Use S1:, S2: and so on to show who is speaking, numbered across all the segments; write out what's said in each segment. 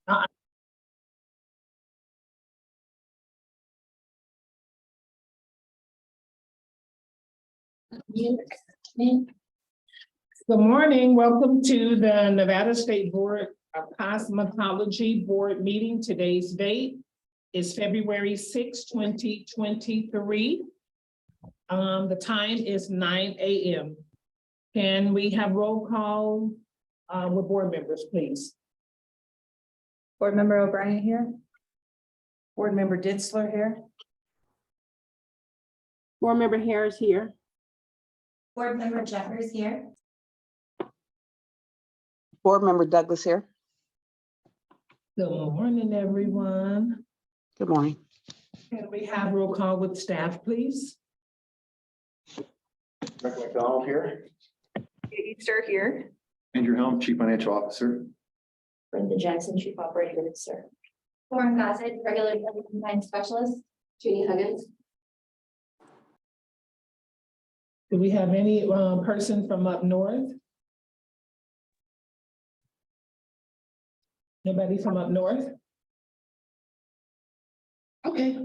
S1: Uh, Good morning. Welcome to the Nevada State Board of Cosmetology Board meeting. Today's date is February 6, 2023. The time is 9 a.m. Can we have roll call with board members, please?
S2: Board Member O'Brien here. Board Member Ditzler here.
S3: Board Member Harris here.
S4: Board Member Jeffers here.
S3: Board Member Douglas here.
S1: Good morning, everyone.
S3: Good morning.
S1: Can we have roll call with staff, please?
S5: Rick McDonald here.
S2: Easter here.
S5: Andrew Helm, Chief Financial Officer.
S4: Brenda Jackson, Chief Operating Officer. Lauren Gossett, Regular Compliance Specialist. Judy Huggins.
S1: Do we have any person from up north? Nobody from up north? Okay,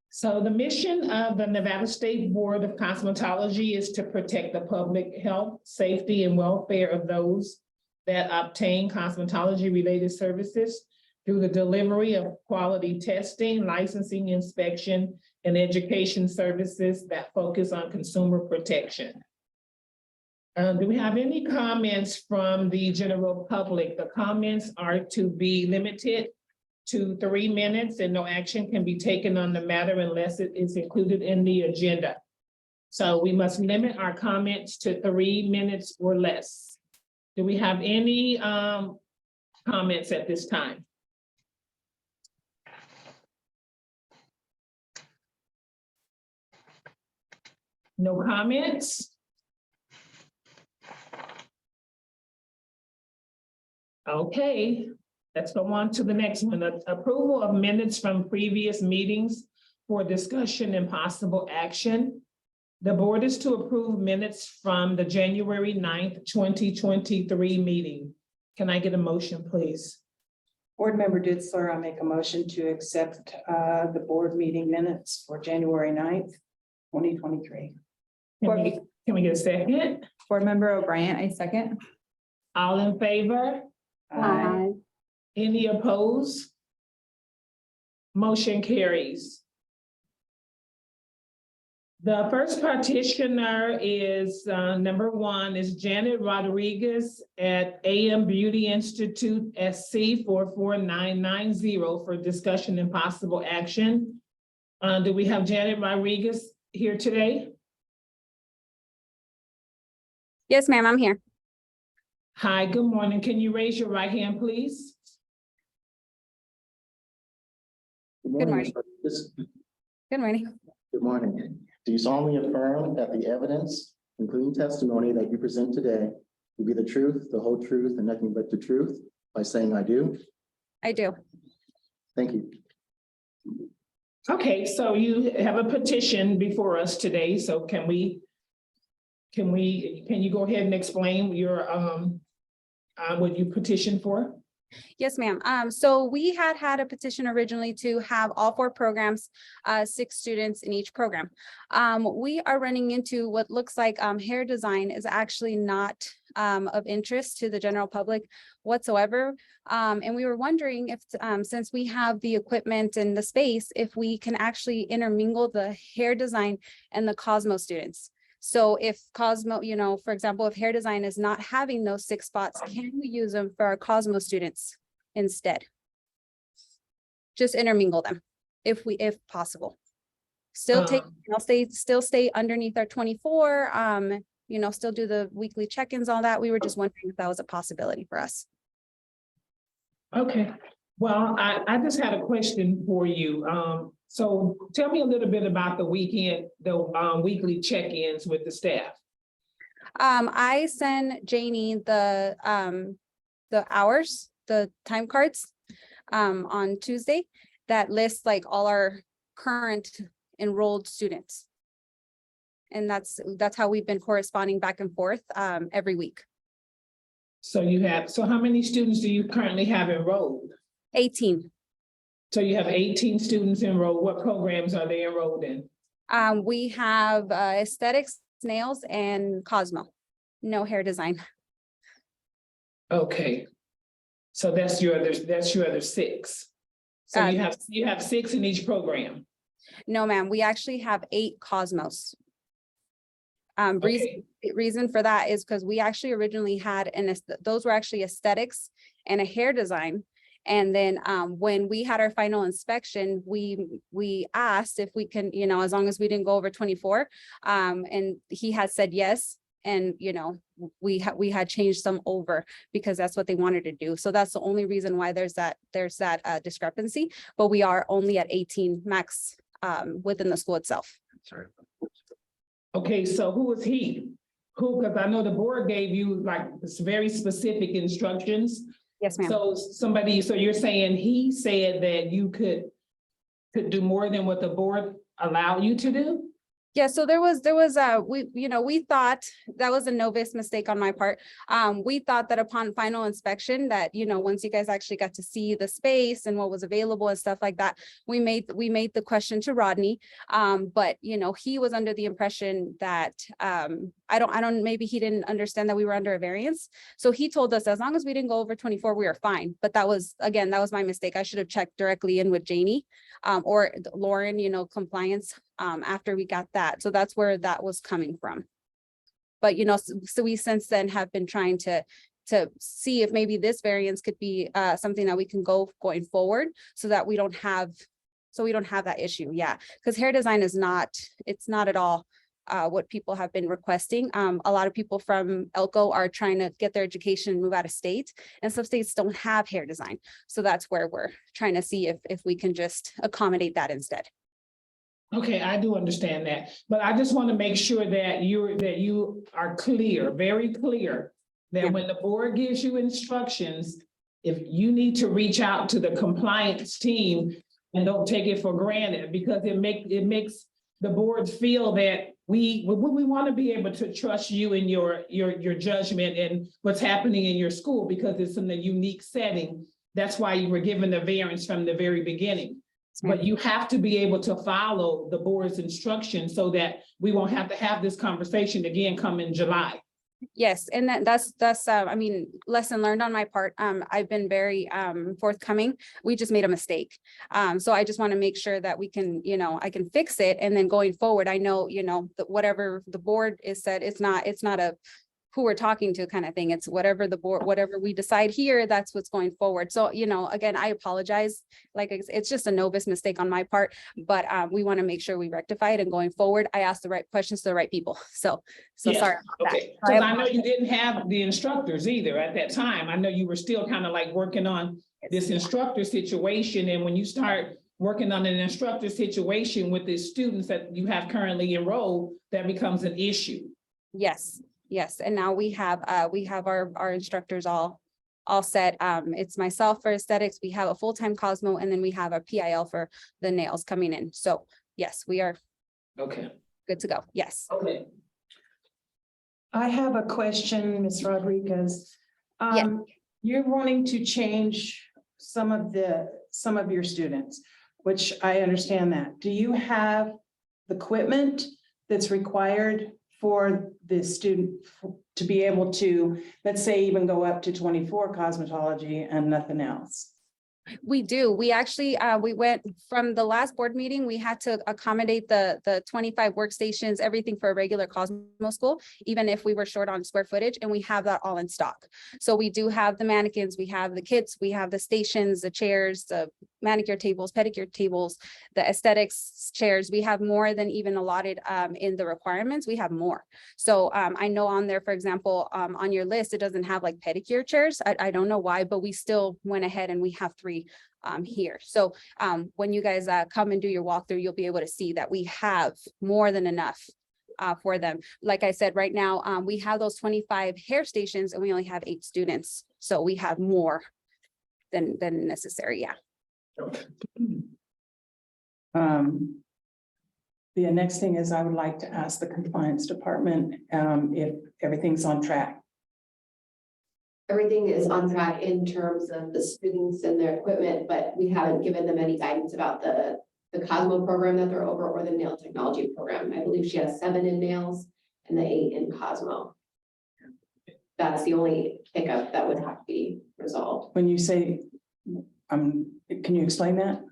S1: so the mission of the Nevada State Board of Cosmetology is to protect the public health, safety, and welfare of those that obtain cosmetology-related services through the delivery of quality testing, licensing, inspection, and education services that focus on consumer protection. Do we have any comments from the general public? The comments are to be limited to 3 minutes and no action can be taken on the matter unless it is included in the agenda. So we must limit our comments to 3 minutes or less. Do we have any comments at this time? No comments? Okay, let's go on to the next one. Approval of minutes from previous meetings for discussion and possible action. The board is to approve minutes from the January 9th, 2023 meeting. Can I get a motion, please?
S2: Board Member Ditzler, I'll make a motion to accept the board meeting minutes for January 9th, 2023.
S1: Can we get a second?
S2: Board Member O'Brien, I second.
S1: All in favor?
S2: Aye.
S1: Any opposed? Motion carries. The first petitioner is number 1 is Janet Rodriguez at AM Beauty Institute SC 44990 for discussion and possible action. Do we have Janet Rodriguez here today?
S6: Yes, ma'am, I'm here.
S1: Hi, good morning. Can you raise your right hand, please?
S6: Good morning. Good morning.
S5: Good morning. Do you solemnly affirm that the evidence, including testimony that you present today, will be the truth, the whole truth, and nothing but the truth? By saying I do.
S6: I do.
S5: Thank you.
S1: Okay, so you have a petition before us today, so can you go ahead and explain your what you petitioned for?
S6: Yes, ma'am. So we had a petition originally to have all 4 programs, 6 students in each program. We are running into what looks like hair design is actually not of interest to the general public whatsoever. And we were wondering if, since we have the equipment and the space, if we can actually intermingle the hair design and the Cosmo students. So if Cosmo, for example, if hair design is not having those 6 spots, can we use them for our Cosmo students instead? Just intermingle them if possible. Still still stay underneath our 24, still do the weekly check-ins, all that. We were just wondering if that was a possibility for us.
S1: Okay, well, I just had a question for you. So tell me a little bit about the weekly check-ins with the staff.
S6: I send Janie the hours, the time cards on Tuesday that lists like all our current enrolled students. And that's how we've been corresponding back and forth every week.
S1: So how many students do you currently have enrolled?
S6: 18.
S1: So you have 18 students enrolled. What programs are they enrolled in?
S6: We have aesthetics, nails, and Cosmo. No hair design.
S1: Okay. So that's your other six. So
S6: Um,
S1: you have six in each program.
S6: No, ma'am, we actually have 8 Cosmos.
S1: Okay.
S6: Reason for that is because we actually originally had, those were actually aesthetics and a hair design. And then when we had our final inspection, we asked if we can, as long as we didn't go over 24, and he had said yes. And, we had changed some over because that's what they wanted to do. So that's the only reason why there's that discrepancy, but we are only at 18 max within the school itself.
S5: Sorry.
S1: Okay, so who is he? Because I know the board gave you like very specific instructions.
S6: Yes, ma'am.
S1: So you're saying he said that you could do more than what the board allowed you to do?
S6: Yeah, so there was we thought that was a novice mistake on my part. We thought that upon final inspection that, once you guys actually got to see the space and what was available and stuff like that, we made the question to Rodney. But he was under the impression that maybe he didn't understand that we were under a variance. So he told us as long as we didn't go over 24, we were fine. But that was my mistake. I should have checked directly in with Janie or Lauren, compliance after we got that. So that's where that was coming from. But, so we since then have been trying to see if maybe this variance could be something that we can going forward so that we don't have that issue. Yeah, because hair design is not at all what people have been requesting. A lot of people from Elko are trying to get their education and move out of state, and some states don't have hair design. So that's where we're trying to see if we can just accommodate that instead.
S1: Okay, I do understand that, but I just want to make sure that you are clear, very clear, that
S6: Yeah.
S1: when the board gives you instructions, if you need to reach out to the compliance team and don't take it for granted, because it makes the board feel that we want to be able to trust you in your judgment and what's happening in your school, because it's in a unique setting. That's why you were given the variance from the very beginning. But you have to be able to follow the board's instructions so that we won't have to have this conversation again come in July.
S6: Yes, and that's lesson learned on my part. I've been very forthcoming. We just made a mistake. So I just want to make sure that we can, I can fix it. And then going forward, I know, that whatever the board is said, it's not a who we're talking to kind of thing. It's whatever the board, whatever we decide here, that's what's going forward. So, again, I apologize. Like it's just a novice mistake on my part, but we want to make sure we rectify it. And going forward, I asked the right questions to the right people. So
S1: Yes,
S6: sorry about
S1: okay.
S6: that.
S1: Because I know you didn't have the instructors either at that time. I know you were still kind of like working on this instructor situation. And when you start working on an instructor situation with the students that you have currently enrolled, that becomes an issue.
S6: Yes, and now we have our instructors all set. It's myself for aesthetics. We have a full-time Cosmo, and then we have a PIL for the nails coming in. So yes, we are
S1: Okay.
S6: good to go. Yes.
S1: Okay.
S2: I have a question, Ms. Rodriguez.
S6: Yeah.
S2: You're wanting to change some of your students, which I understand that. Do you have the equipment that's required for the student to be able to, let's say, even go up to 24 cosmetology and nothing else?
S6: We do. We actually, we went from the last board meeting, we had to accommodate the 25 workstations, everything for a regular Cosmo school, even if we were short on square footage, and we have that all in stock. So we do have the mannequins, we have the kits, we have the stations, the chairs, the manicure tables, pedicure tables, the aesthetics chairs. We have more than even allotted in the requirements. We have more. So I know on there, for example, on your list, it doesn't have like pedicure chairs. I don't know why, but we still went ahead and we have 3 here. So when you guys come and do your walkthrough, you'll be able to see that we have more than enough for them. Like I said, right now, we have those 25 hair stations and we only have 8 students. So we have more than necessary. Yeah.
S2: The next thing is I would like to ask the compliance department if everything's on track.
S7: everything is on track in terms of the students and their equipment, but we haven't given them any guidance about the Cosmo program that they're over or the nail technology program. I believe she has 7 in nails and the 8 in Cosmo. That's the only hiccup that would have to be resolved.
S2: When you say, can you explain that?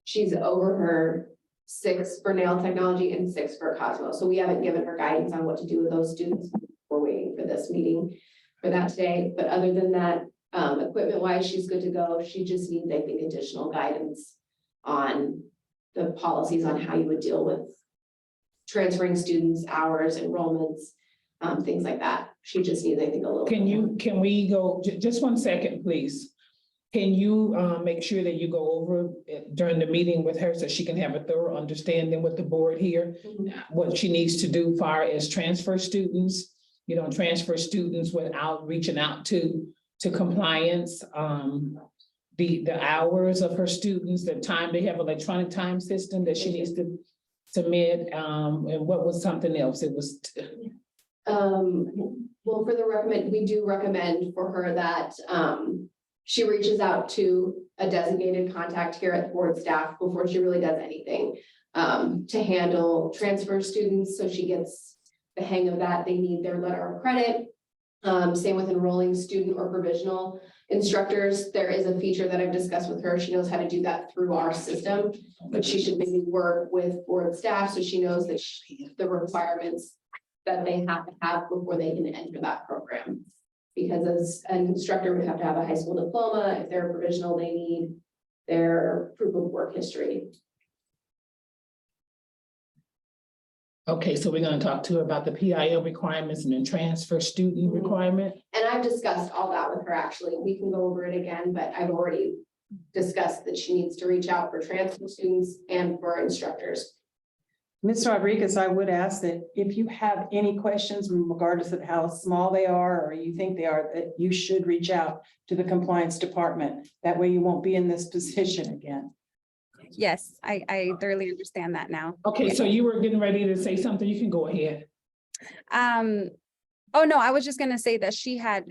S7: She's over her 6 for nail technology and 6 for Cosmo. So we haven't given her guidance on what to do with those students. We're waiting for this meeting for that today. But other than that, equipment wise, she's good to go. She just needs, I think, additional guidance on the policies on how you would deal with transferring students, hours, enrollments, things like that. She just needs, I think, a little.
S1: Can we go, just 1 second, please? Can you make sure that you go over it during the meeting with her so she can have a thorough understanding with the board here? What she needs to do far as transfer students, transfer students without reaching out to compliance, the hours of her students, the time they have electronic time system that she needs to submit, and what was something else? It was.
S7: Well, for the we do recommend for her that she reaches out to a designated contact here at the board staff before she really does anything to handle transfer students. So she gets the hang of that. They need their letter of credit. Same with enrolling student or provisional instructors. There is a feature that I've discussed with her. She knows how to do that through our system, but she should maybe work with board staff so she knows that the requirements that they have to have before they can enter that program. Because as an instructor would have to have a high school diploma. If they're provisional, they need their proof of work history.
S1: Okay, so we're gonna talk to her about the PIL requirements and then transfer student requirement.
S7: And I've discussed all that with her, actually. We can go over it again, but I've already discussed that she needs to reach out for transfer students and for instructors.
S2: Ms. Rodriguez, I would ask that if you have any questions, regardless of how small they are or you think they are, that you should reach out to the compliance department. That way you won't be in this position again.
S6: Yes, I thoroughly understand that now.
S1: Okay, so you were getting ready to say something, you can go ahead.
S6: Oh, no, I was just gonna say that she had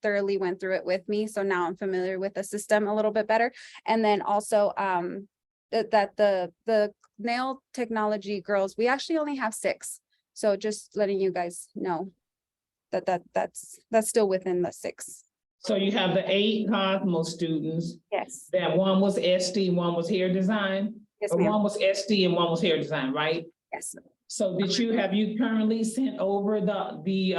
S6: thoroughly went through it with me. So now I'm familiar with the system a little bit better. And then also, that the nail technology girls, we actually only have 6. So just letting you guys know that's still within the 6.
S1: So you have the 8 Cosmo students,
S6: Yes.
S1: that one was SD, one was hair design,
S6: Yes,
S1: or
S6: ma'am.
S1: one was SD and one was hair design, right?
S6: Yes.
S1: So have you currently sent over the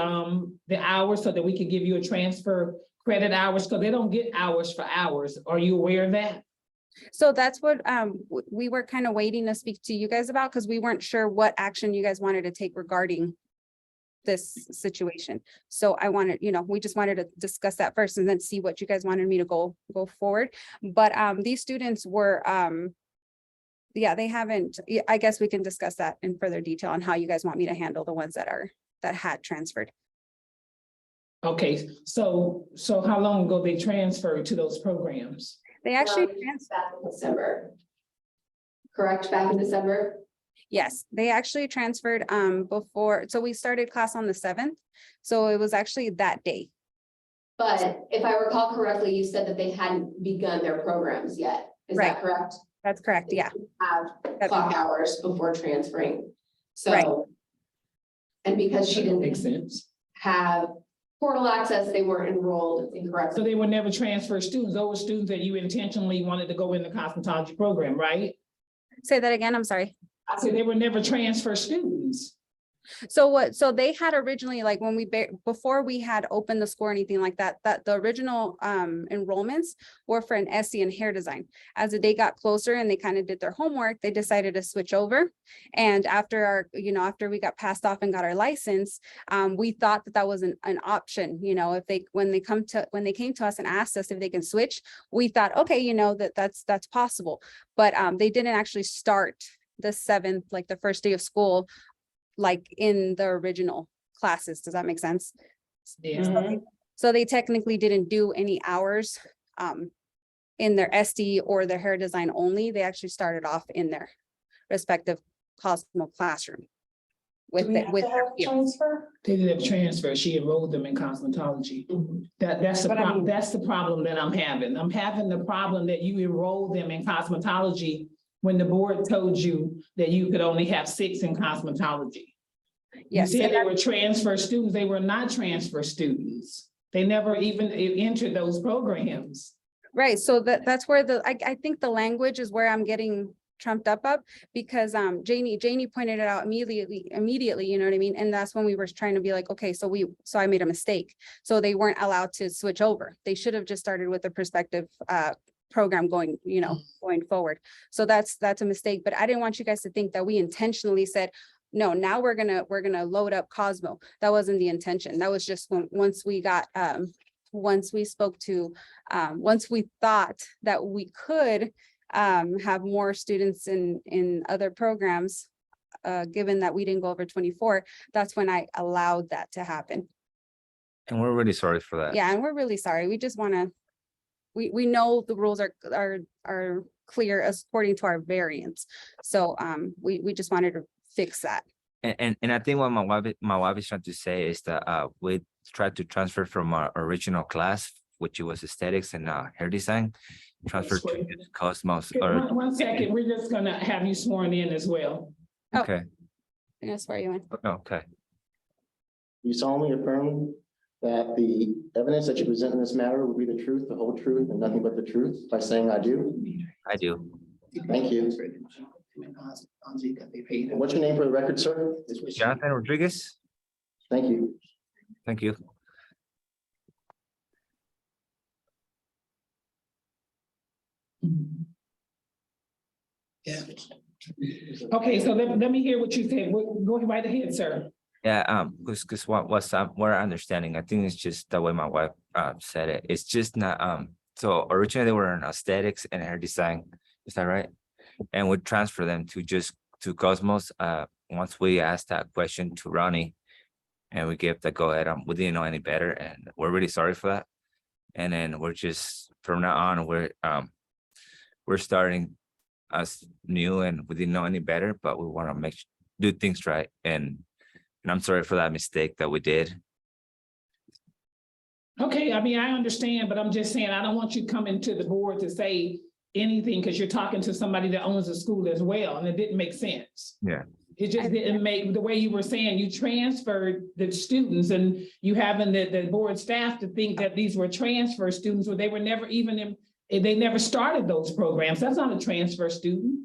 S1: hours so that we can give you a transfer credit hours? Because they don't get hours for hours. Are you aware of that?
S6: So that's what we were kind of waiting to speak to you guys about, because we weren't sure what action you guys wanted to take regarding this situation. So I wanted, we just wanted to discuss that first and then see what you guys wanted me to go forward. But these students were they haven't, I guess we can discuss that in further detail on how you guys want me to handle the ones that had transferred.
S1: Okay, so how long ago they transferred to those programs?
S6: They actually
S7: Back in December. Correct, back in December?
S6: Yes, they actually transferred before. So we started class on the 7th. So it was actually that day.
S7: But if I recall correctly, you said that they hadn't begun their programs yet. Is
S6: Right.
S7: that correct?
S6: That's correct. Yeah.
S7: Have clock hours before transferring.
S6: Right.
S7: So. And because she
S1: Makes
S7: didn't
S1: sense.
S7: have portal access, they weren't enrolled incorrectly.
S1: So they were never transfer students. Those were students that you intentionally wanted to go in the cosmetology program, right?
S6: Say that again. I'm sorry.
S1: I said they were never transfer students.
S6: So they had originally, like when before we had opened the school or anything like that, the original enrollments were for an SD and hair design. As the day got closer and they kind of did their homework, they decided to switch over. And after after we got passed off and got our license, we thought that was an option. If when they came to us and asked us if they can switch, we thought, okay, that's possible. But they didn't actually start the 7th, like the first day of school, like in the original classes. Does that make sense?
S1: Yeah.
S6: So they technically didn't do any hours in their SD or their hair design only. They actually started off in their respective Cosmo classroom. with,
S2: Do we have
S6: with.
S2: to have
S6: yeah.
S2: transfer?
S1: They didn't have transfer, she enrolled them in cosmetology. That's the
S2: But I
S1: problem,
S2: mean-
S1: that's the problem that I'm having. I'm having the problem that you enrolled them in cosmetology when the board told you that you could only have 6 in cosmetology. You
S6: Yes,
S1: said
S6: and
S1: they were transfer students, they were not transfer students. They never even entered those programs.
S6: right, so that's where I think the language is where I'm getting trumped up, because Janie pointed it out immediately, you know what I mean? And that's when we were trying to be like, okay, so I made a mistake. So they weren't allowed to switch over. They should have just started with a perspective program going, going forward. So that's a mistake, but I didn't want you guys to think that we intentionally said, no, now we're gonna load up Cosmo. That wasn't the intention. That was just once we thought that we could have more students in other programs, given that we didn't go over 24, that's when I allowed that to happen.
S8: And we're really sorry for that.
S6: Yeah, and we're really sorry. We just want to, we know the rules are clear according to our variance. So we just wanted to fix that.
S8: And I think what my wife is trying to say is that we tried to transfer from our original class, which was aesthetics and hair design, transfer to Cosmos. Or
S1: One second, we're just gonna have you sworn in as well.
S8: okay,
S6: I'm gonna swear you in.
S8: okay.
S5: You solemnly affirm that the evidence that you present in this matter will be the truth, the whole truth, and nothing but the truth by saying I do?
S8: I do.
S5: Thank you. What's your name for the record, sir?
S8: Jonathan Rodriguez.
S5: Thank you.
S8: Thank you.
S1: Yeah. Okay, so let me hear what you said. Go right ahead, sir.
S8: Yeah, because what I'm understanding, I think it's just the way my wife said it. It's just not so originally they were in aesthetics and hair design. Is that right? And we transfer them to Cosmos. Once we asked that question to Ronnie, and we gave the go ahead. We didn't know any better, and we're really sorry for that. And then we're just from now on we're starting us new, and we didn't know any better, but we want to do things right. And I'm sorry for that mistake that we did.
S1: Okay, I mean, I understand, but I'm just saying, I don't want you coming to the board to say anything because you're talking to somebody that owns a school as well, and it didn't make sense.
S8: Yeah.
S1: It just didn't make, the way you were saying, you transferred the students and you having the board staff to think that these were transfer students, where they were never even they never started those programs. That's not a transfer student.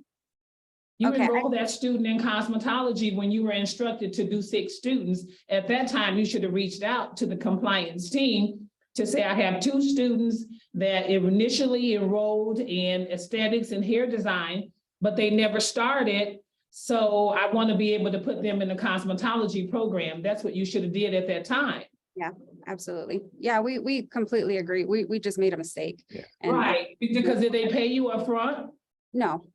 S1: You
S6: Okay,
S1: enrolled that student in cosmetology when you were instructed to do 6 students. At that time, you should have reached out to the compliance team to say, I have 2 students that initially enrolled in aesthetics and hair design, but they never started. So I want to be able to put them in the cosmetology program. That's what you should have did at that time.
S6: Absolutely. Yeah, we completely agree. We just made a mistake.
S8: Yeah.
S6: And
S1: Right, because did they pay you up front?
S6: no.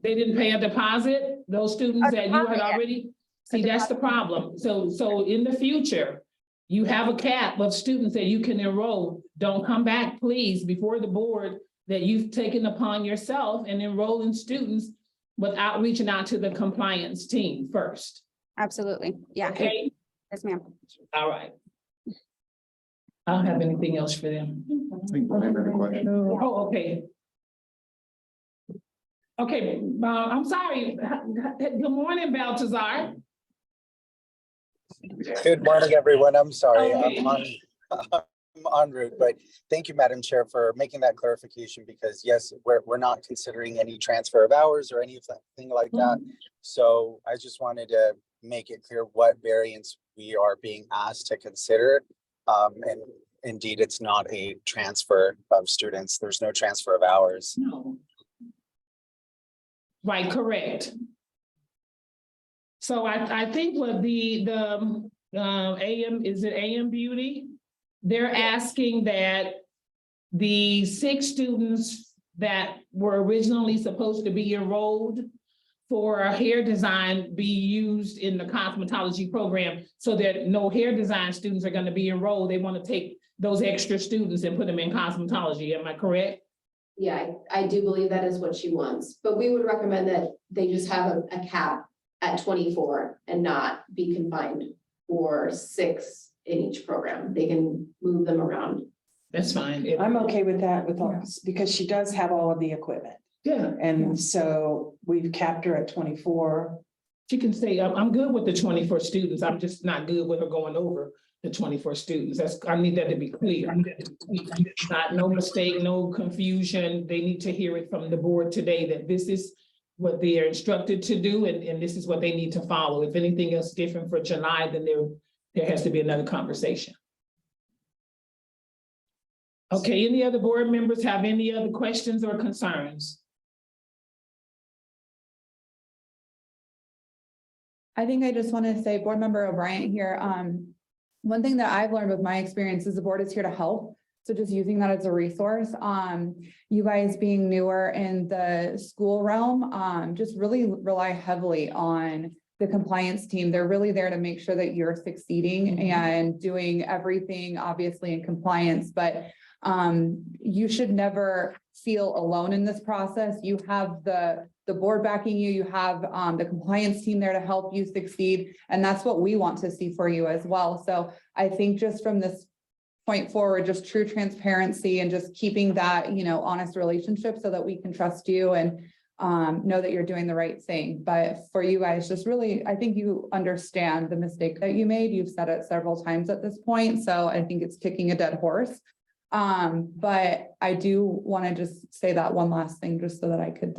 S1: They didn't pay a deposit, those students
S6: A
S1: that you had
S6: deposit, yeah.
S1: already? See, that's the problem. So in the future, you have a cap of students that you can enroll. Don't come back, please, before the board that you've taken upon yourself and enrolling students without reaching out to the compliance team first.
S6: Absolutely. Yeah.
S1: Okay,
S6: Yes, ma'am.
S1: all right. I don't have anything else for them. Oh, okay. Okay, I'm sorry. Good morning, Baltazar.
S9: Good morning, everyone. I'm sorry.
S1: Okay.
S9: I'm en route, but thank you, Madam Chair, for making that clarification, because yes, we're not considering any transfer of hours or anything like that. So I just wanted to make it clear what variance we are being asked to consider. And indeed, it's not a transfer of students. There's no transfer of hours.
S1: No. Right, correct. So I think what the AM, is it AM Beauty? They're asking that the 6 students that were originally supposed to be enrolled for a hair design be used in the cosmetology program, so that no hair design students are going to be enrolled. They want to take those extra students and put them in cosmetology. Am I correct?
S7: Yeah, I do believe that is what she wants, but we would recommend that they just have a cap at 24 and not be confined for 6 in each program. They can move them around.
S1: That's fine.
S2: I'm okay with that with us, because she does have all of the equipment.
S1: Yeah,
S2: And so we've capped her at 24.
S1: she can say, I'm good with the 24 students. I'm just not good with her going over the 24 students. I need that to be clear. Not, no mistake, no confusion. They need to hear it from the board today that this is what they are instructed to do, and this is what they need to follow. If anything else different for July, then there has to be another conversation. Okay, any other board members have any other questions or concerns?
S10: I think I just want to say, Board Member O'Brien here, one thing that I've learned with my experience is the board is here to help. So just using that as a resource, you guys being newer in the school realm, just really rely heavily on the compliance team. They're really there to make sure that you're succeeding and doing everything obviously in compliance, but you should never feel alone in this process. You have the board backing you, you have the compliance team there to help you succeed. And that's what we want to see for you as well. So I think just from this point forward, just true transparency and just keeping that, honest relationship so that we can trust you and know that you're doing the right thing. But for you guys, just really, I think you understand the mistake that you made. You've said it several times at this point. So I think it's kicking a dead horse. But I do want to just say that one last thing, just so that I could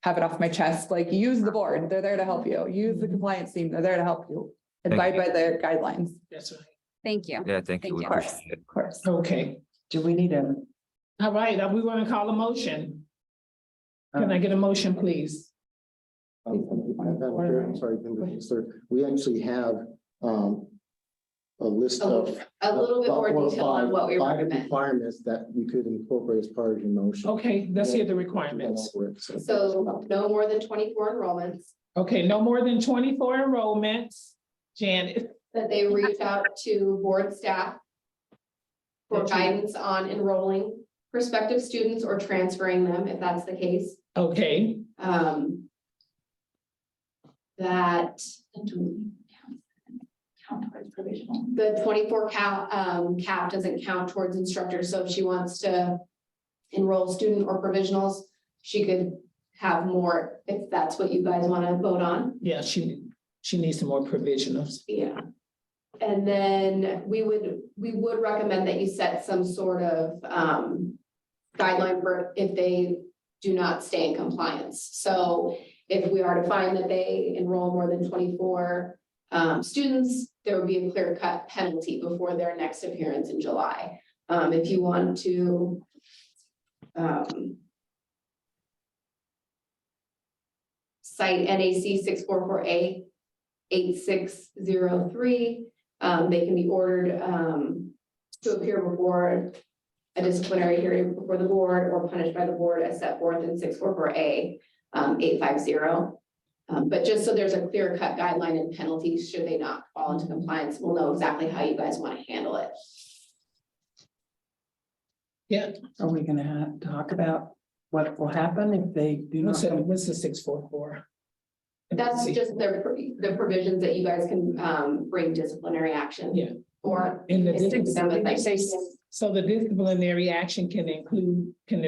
S10: have it off my chest, use the board. They're there to help you. Use the compliance team. They're there to help you. Abide by the guidelines.
S1: That's right.
S6: Thank you.
S8: Yeah, thank you. We
S6: Thank you.
S8: appreciate it.
S10: Of course.
S1: Okay,
S2: Do we need a?
S1: all right, we want to call a motion. Can I get a motion, please?
S5: Madam Chair, I'm sorry, sir. We actually have a list of.
S7: A little bit more
S5: about
S7: detail on what we
S5: five
S7: recommend.
S5: requirements that you could incorporate as part of your motion.
S1: Okay, let's hear the requirements.
S7: So no more than 24 enrollments,
S1: Okay, no more than 24 enrollments. Janet,
S7: that they reach out to board staff for
S1: That you-
S7: guidance on enrolling prospective students or transferring them, if that's the case.
S1: okay,
S7: That
S4: Count towards provisional.
S7: the 24 cap doesn't count towards instructors. So if she wants to enroll student or provisionals, she could have more if that's what you guys want to vote on.
S1: yeah, she needs some more provisionals.
S7: Yeah. And then we would recommend that you set some sort of guideline for if they do not stay in compliance. So if we are to find that they enroll more than 24 students, there would be a clear-cut penalty before their next appearance in July. If you want to cite NAC 644A 8603, they can be ordered to appear before a disciplinary hearing before the board or punished by the board as set forth in 644A 850. But just so there's a clear cut guideline and penalties should they not fall into compliance, we'll know exactly how you guys want to handle it.
S1: Yeah,
S2: Are we gonna have to talk about what will happen if they do not?
S1: what's the 644?
S7: That's just the provisions that you guys can bring disciplinary action.
S1: Yeah.
S7: Or
S1: In the
S7: it's
S1: dis-
S7: them with like-
S1: So the disciplinary action can it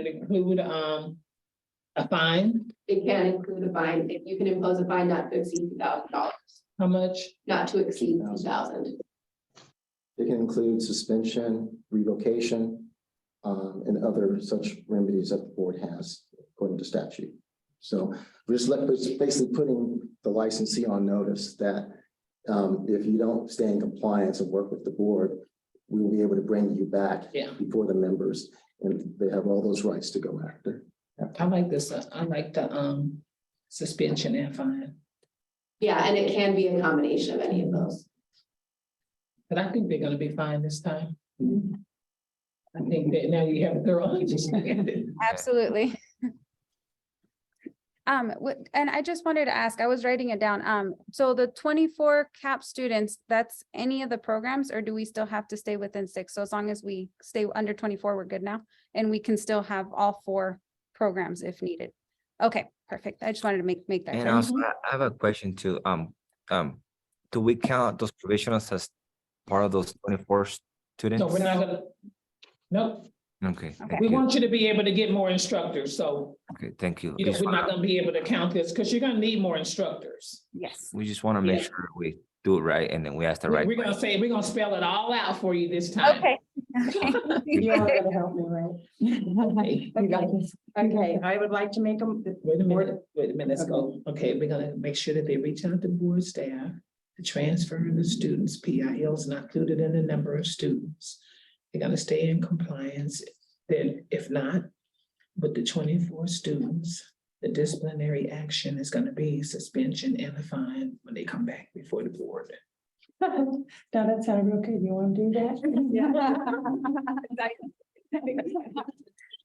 S1: include a fine?
S7: It can include a fine, if you can impose a fine not to exceed $2,000,
S1: How much?
S7: not to exceed 2,000.
S5: It can include suspension, revocation, and other such remedies that the board has according to statute. So we're just basically putting the licensee on notice that if you don't stay in compliance and work with the board, we will be able to bring you back
S1: Yeah.
S5: before the members, and they have all those rights to go after.
S1: I like this, I like the suspension and fine,
S7: Yeah, and it can be a combination of any of those.
S1: but I think they're gonna be fine this time. I think that now you have a thorough understanding.
S6: Absolutely. And I just wanted to ask, I was writing it down. So the 24 CAP students, that's any of the programs, or do we still have to stay within 6? So as long as we stay under 24, we're good now, and we can still have all 4 programs if needed. Okay, perfect. I just wanted to make that
S8: And
S6: clear.
S8: also, I have a question too. Do we count those provisionals as part of those 24 students?
S1: No, we're not gonna, nope,
S8: Okay, thank
S1: we
S8: you.
S1: want you to be able to get more instructors, so
S8: Okay, thank you.
S1: you know, we're not gonna be able to count this, because you're gonna need more instructors.
S6: Yes.
S8: We just want to make
S1: Yeah.
S8: sure we do it right and then we ask the right.
S1: We're gonna say, we're gonna spell it all out for you this time.
S6: Okay.
S2: You are gonna help me, right?
S1: Okay.
S2: You got this. Okay, I would like to make them.
S1: Wait a minute, let's go. Okay, we're gonna make sure that they reach out to board staff to transfer the students. PIL is not included in the number of students. They're gonna stay in compliance. Then if not, with the 24 students, the disciplinary action is gonna be suspension and a fine when they come back before the board.
S2: Now that sounded real good. You want to do that?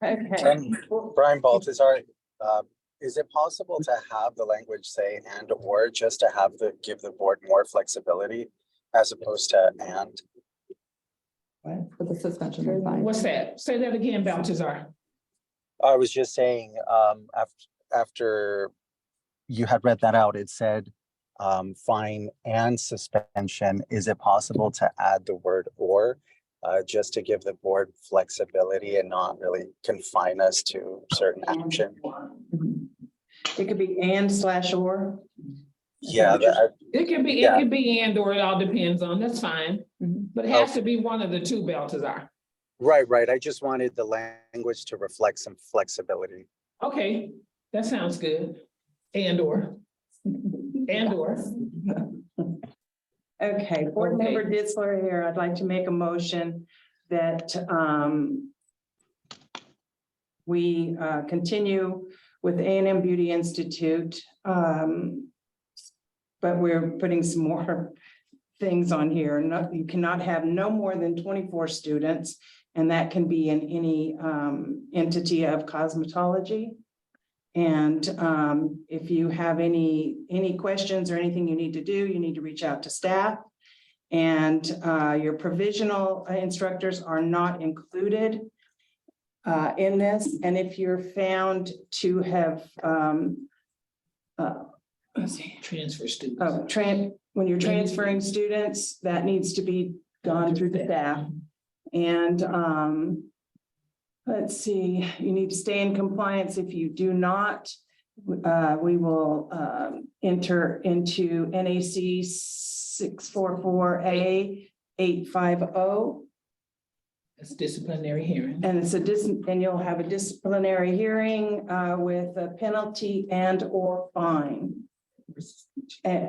S2: Okay.
S9: And Brian Baltazar, is it possible to have the language say and or just to have give the board more flexibility as opposed to and?
S10: For the suspension, is fine.
S1: What's that? Say that again, Baltazar.
S9: I was just saying, after you had read that out, it said fine and suspension. Is it possible to add the word or just to give the board flexibility and not really confine us to certain action?
S2: It could be and/or.
S9: Yeah,
S1: It can be and or it all depends on, that's fine. But it has to be one of the two, Baltazar.
S9: right. I just wanted the language to reflect some flexibility.
S1: Okay, that sounds good. And or. And or.
S2: Okay, board
S1: Okay.
S2: member Ditzler here. I'd like to make a motion that we continue with A&M Beauty Institute. But we're putting some more things on here. No, you cannot have no more than 24 students, and that can be in any entity of cosmetology. And if you have any questions or anything you need to do, you need to reach out to staff. And your provisional instructors are not included in this. And if you're found to have let's see.
S1: Transfer students.
S2: When you're transferring students, that needs to be gone through the staff. And let's see, you need to stay in compliance. If you do not, we will enter into NAC 644A 850.
S1: It's disciplinary hearing.
S2: And it's and you'll have a disciplinary hearing with a penalty and or fine.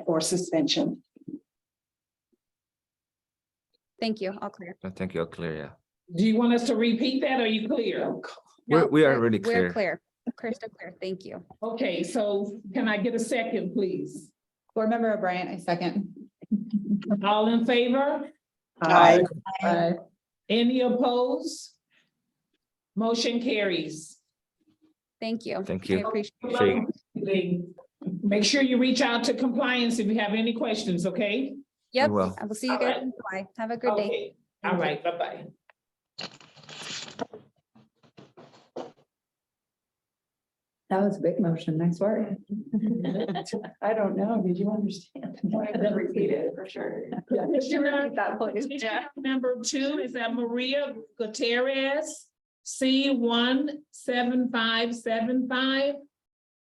S2: Or suspension.
S6: Thank you. All clear.
S8: No, thank you, all clear, yeah.
S1: Do you want us to repeat that? Or are you clear?
S6: No,
S8: We are really
S6: We're
S8: clear.
S6: clear. Crystal clear. Thank you.
S1: Okay, so can I get a second, please?
S10: Board member O'Brien, I second.
S1: All in favor?
S2: Aye.
S1: Any opposed? Motion carries.
S6: Thank you.
S8: Thank
S6: I
S8: you.
S6: appreciate it.
S1: Make sure you reach out to compliance if you have any questions, okay?
S6: Yep.
S8: will.
S6: I will see you
S1: All
S6: guys
S1: right.
S6: in July. Have a good day.
S1: Okay. All right, bye-bye.
S10: That was a big motion. Nice work.
S2: I don't know. Did you understand?
S4: Repeat it for sure.
S1: Number 2 is that Maria Gutierrez, C17575.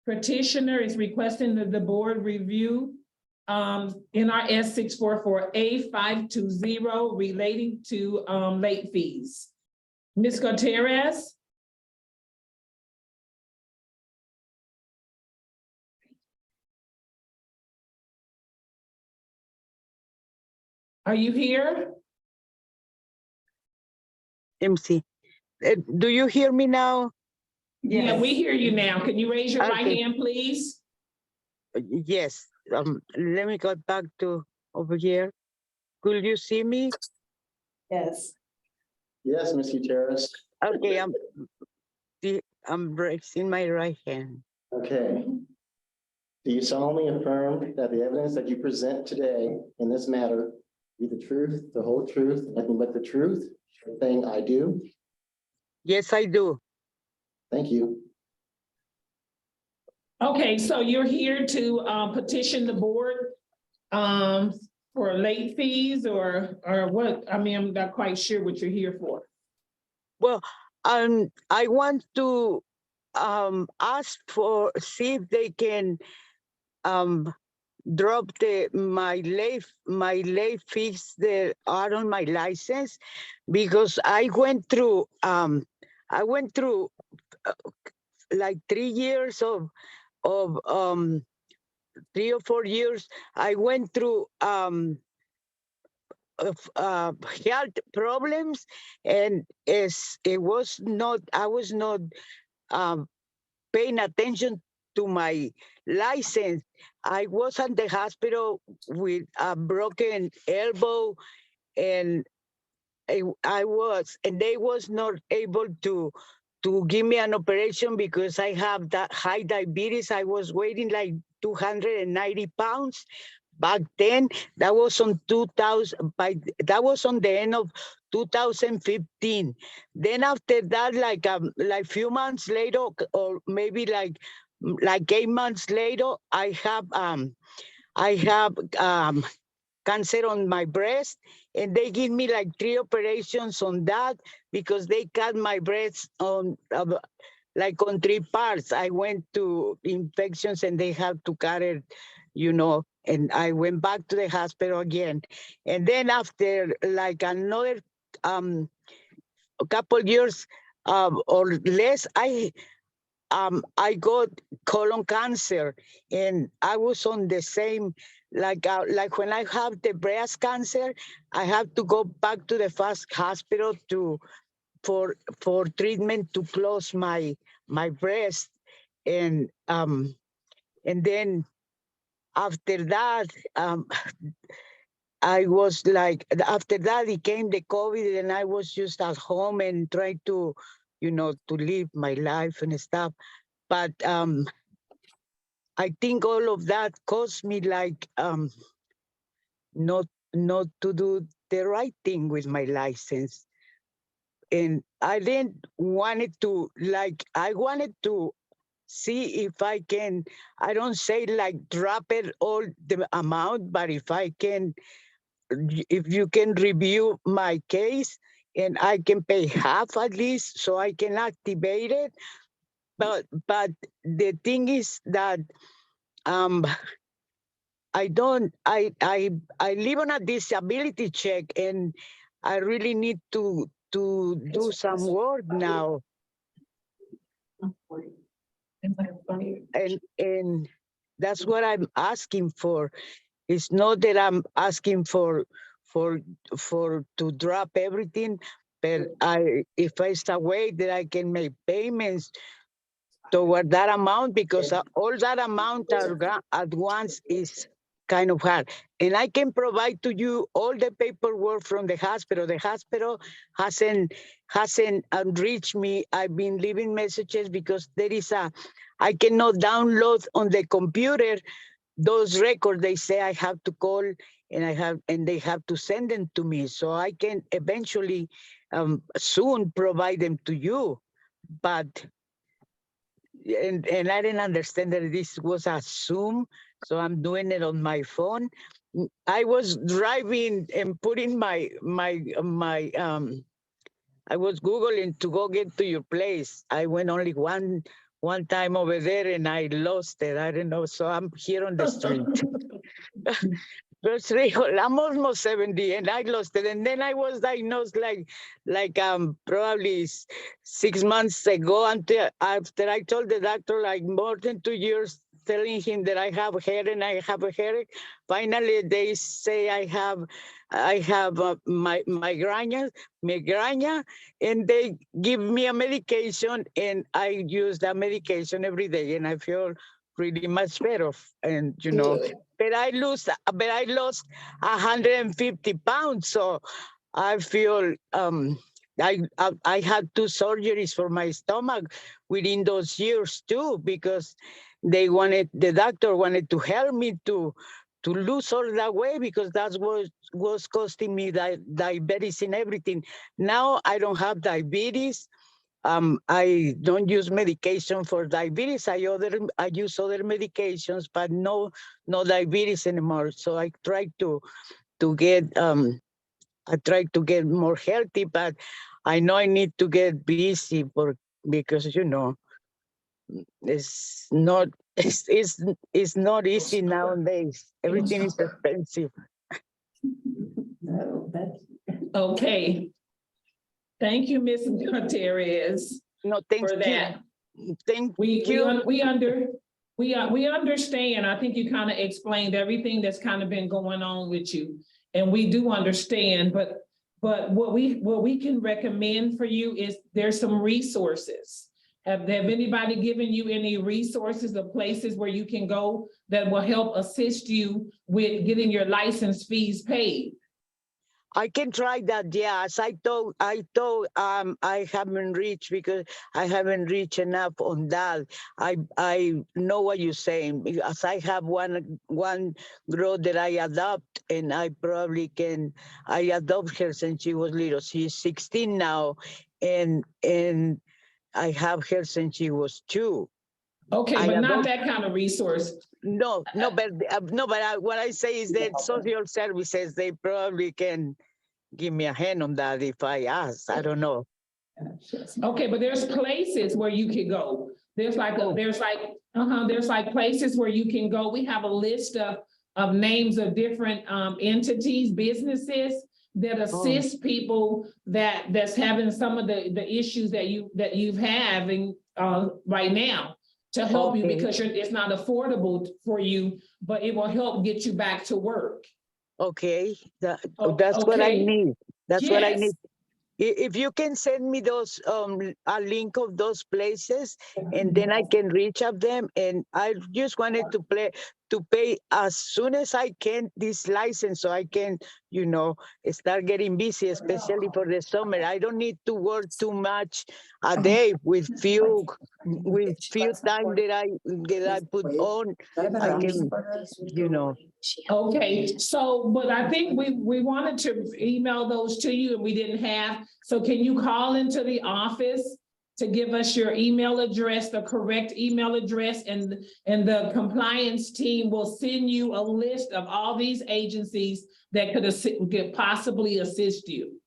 S1: Petitioner is requesting that the board review NRS 644A520 relating to late fees. Ms. Gutierrez? Are you here?
S11: MC. Do you hear me now?
S1: Yeah, we hear you now. Can you raise your right
S11: Okay.
S1: hand, please?
S11: Yes. Let me go back to over here. Could you see me?
S2: Yes.
S5: Yes, Ms. Gutierrez.
S11: Okay, I'm raising my right hand.
S5: Okay. Do you solemnly affirm that the evidence that you present today in this matter be the truth, the whole truth, nothing but the truth, the thing I do?
S11: Yes, I do.
S5: Thank you.
S1: Okay, so you're here to petition the board for late fees or what? I mean, I'm not quite sure what you're here for.
S11: Well, I want to ask for, see if they can drop my late fees that are on my license, because I went through like 3 years of 3 or 4 years. I went through health problems, and it was not, I was not um, paying attention to my license. I was at the hospital with a broken elbow, and and they was not able to give me an operation because I have that high diabetes. I was weighing like 290 pounds. Back then, that was on 2000. That was on the end of 2015. Then after that, like few months later, or maybe like 8 months later, I have cancer on my breast, and they give me like 3 operations on that because they cut my breast on like on 3 parts. I went to infections and they have to cut it, and I went back to the hospital again. And then after like another a couple years or less, I got colon cancer, and I was on the same, like when I have the breast cancer, I have to go back to the first hospital for treatment to close my breast, and then after that, I was like, after that it came the COVID, and I was just at home and trying to, to live my life and stuff. But I think all of that caused me like not to do the right thing with my license. And I didn't wanted to, like, I wanted to see if I can, I don't say like drop it all the amount, but if you can review my case and I can pay half at least so I can activate it. But the thing is that I live on a disability check, and I really need to do some work now. And that's what I'm asking for. It's not that I'm asking for to drop everything, but if it's a way that I can make payments toward that amount, because all that amount at once is kind of hard. And I can provide to you all the paperwork from the hospital. The hospital hasn't reached me. I've been leaving messages because I cannot download on the computer those records. They say I have to call, and they have to send them to me. So I can eventually soon provide them to you. But and I didn't understand that this was a Zoom, so I'm doing it on my phone. I was driving and putting I was Googling to go get to your place. I went only one time over there and I lost it. I don't know, so I'm here on the street. I'm almost 70 and I lost it. And then I was diagnosed like probably 6 months ago, after I told the doctor like more than 2 years telling him that I have hair and I have a headache. Finally, they say I have my migraine, and they give me a medication, and I use that medication every day, and I feel really much better. And but I lost 150 pounds, so I feel I had 2 surgeries for my stomach within those years too, because the doctor wanted to help me to lose all that weight, because that was costing me diabetes and everything. Now I don't have diabetes. I don't use medication for diabetes. I use other medications, but no diabetes anymore. So I try to get more healthy, but I know I need to get busy because it's not it's not easy nowadays. Everything is expensive.
S2: No, that's.
S1: Okay. Thank you, Ms. Gutierrez,
S11: No, thank
S1: for
S11: you.
S1: that.
S11: Thank
S1: We
S11: you.
S1: understand. I think you kind of explained everything that's kind of been going on with you. And we do understand, but what we can recommend for you is there's some resources. Have anybody given you any resources or places where you can go that will help assist you with getting your license fees paid?
S11: I can try that. Yes, I thought I haven't reached because I haven't reached enough on that. I know what you're saying because I have one girl that I adopt, and I probably can. I adopt her since she was little. She's 16 now, and I have her since she was 2.
S1: Okay, but not that kind of resource.
S11: No, but what I say is that social services, they probably can give me a hand on that if I ask. I don't know.
S1: Okay, but there's places where you can go. There's like places where you can go. We have a list of names of different entities, businesses that assist people that's having some of the issues that you've having right now, to help you, because it's not affordable for you, but it will help get you back to work.
S11: Okay, that's what I need. That's what I need. If you can send me those a link of those places, and then I can reach out them. And I just wanted to pay as soon as I can this license, so I can, start getting busy, especially for the summer. I don't need to work too much a day with few time that I put on. I can,
S1: Okay, so, but I think we wanted to email those to you and we didn't have. So can you call into the office to give us your email address, the correct email address, and the compliance team will send you a list of all these agencies that could possibly assist you.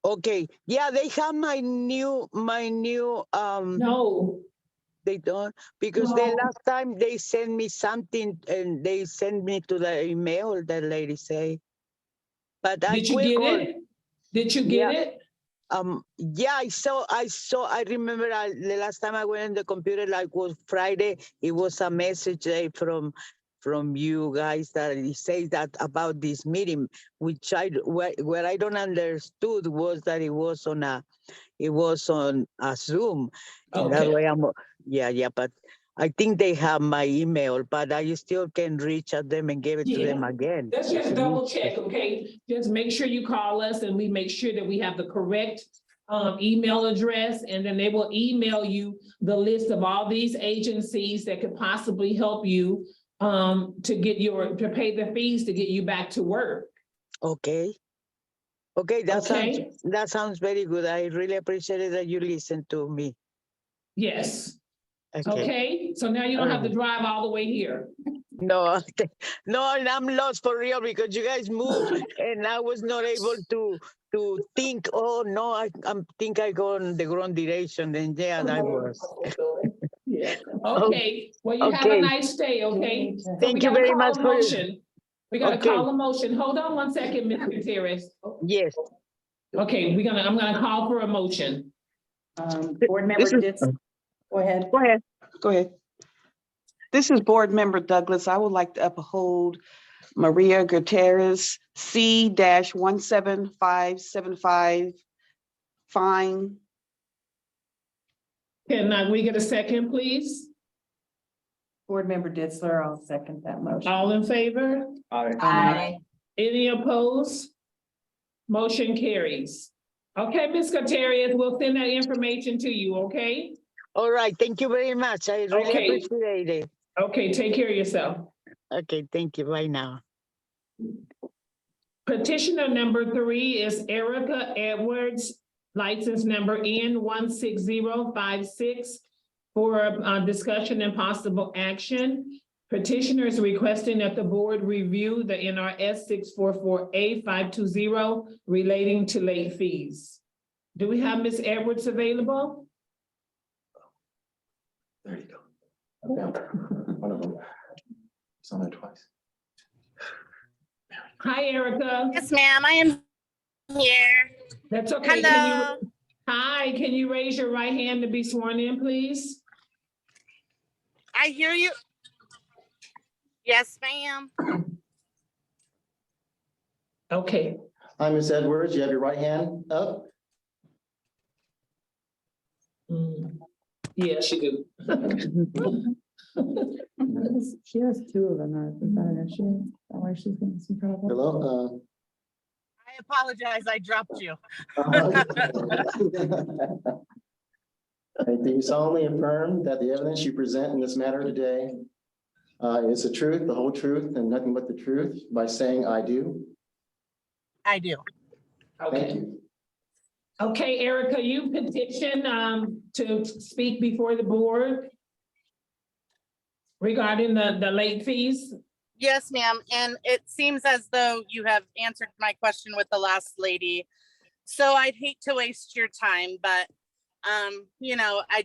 S11: Okay, yeah, they have my new
S1: No.
S11: They don't, because the last time they sent me something and they sent me to the email, that lady say. But
S1: Did you get it? Did you get it?
S11: Yeah, I remember the last time I went on the computer, like was Friday, it was a message from you guys that it says that about this meeting, which where I don't understood was that it was on a Zoom. And that way but I think they have my email, but I still can reach out them and give it to them again.
S1: Let's just double check, okay? Just make sure you call us and we make sure that we have the correct email address, and then they will email you the list of all these agencies that could possibly help you to pay the fees to get you back to work.
S11: Okay, that sounds very good. I really appreciate it that you listen to me.
S1: Yes. Okay, so now you don't have to drive all the way here.
S11: No, and I'm lost for real because you guys moved and I was not able to think, oh no, I think I go in the wrong direction. Then I was.
S1: Okay, well, you have a nice day, okay?
S11: Thank you very much for
S1: We gotta call a motion. Hold on one second, Ms. Gutierrez.
S11: Yes.
S1: Okay, I'm gonna call for a motion.
S2: Board member Go ahead.
S3: Go ahead. This is Board Member Douglas. I would like to uphold Maria Gutierrez, C-17575, fine.
S1: Can we get a second, please?
S2: Board member Ditzler, I'll second that motion.
S1: All in favor?
S2: Aye.
S1: Any opposed? Motion carries. Okay, Ms. Gutierrez, we'll send that information to you, okay?
S11: All right, thank you very much. I really appreciate it.
S1: Okay, take care of yourself.
S11: Okay, thank you. Bye now.
S1: Petitioner number 3 is Erica Edwards license number N16056 for discussion and possible action. Petitioner is requesting that the board review the NRS 644A520 relating to late fees. Do we have Ms. Edwards available?
S5: There you go. Okay. One of them. It's on there twice.
S1: Hi, Erica.
S12: Yes, ma'am, I am here.
S1: That's okay.
S12: Hello.
S1: Hi, can you raise your right hand to be sworn in, please?
S12: I hear you. Yes, ma'am.
S1: Okay.
S5: Hi, Ms. Edwards. You have your right hand up.
S1: Yeah, she do.
S10: She has two of them. Is that an issue? Is that why she's getting some trouble?
S5: Hello.
S12: I apologize, I dropped you.
S5: I do solemnly affirm that the evidence you present in this matter today is the truth, the whole truth, and nothing but the truth by saying I do.
S12: I do.
S5: Thank you.
S1: Okay, Erica, you petitioned to speak before the board regarding the late fees.
S12: Yes, ma'am, and it seems as though you have answered my question with the last lady. So I'd hate to waste your time, but you know, I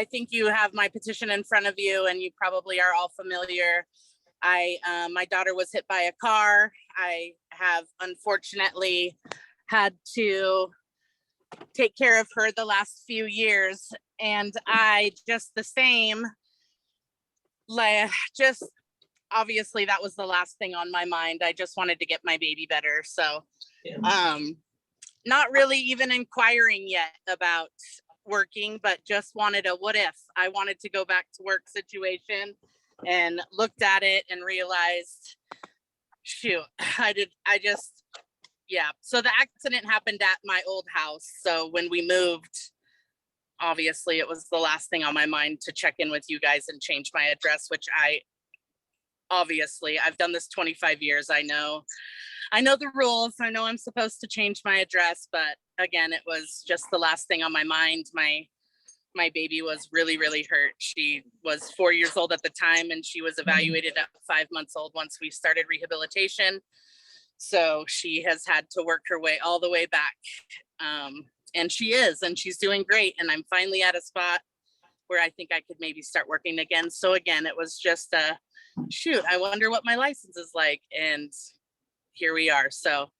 S12: think you have my petition in front of you and you probably are all familiar. My daughter was hit by a car. I have unfortunately had to take care of her the last few years, and I just the same, like, just obviously that was the last thing on my mind. I just wanted to get my baby better. So not really even inquiring yet about working, but just wanted a what if. I wanted to go back to work situation and looked at it and realized, shoot, yeah. So the accident happened at my old house. So when we moved, obviously it was the last thing on my mind to check in with you guys and change my address, which I've done this 25 years. I know the rules. I know I'm supposed to change my address, but again, it was just the last thing on my mind. My baby was really, really hurt. She was 4 years old at the time, and she was evaluated at 5 months old once we started rehabilitation. So she has had to work her way all the way back. And she's doing great. And I'm finally at a spot where I think I could maybe start working again. So again, it was just shoot, I wonder what my license is like. And here we are. So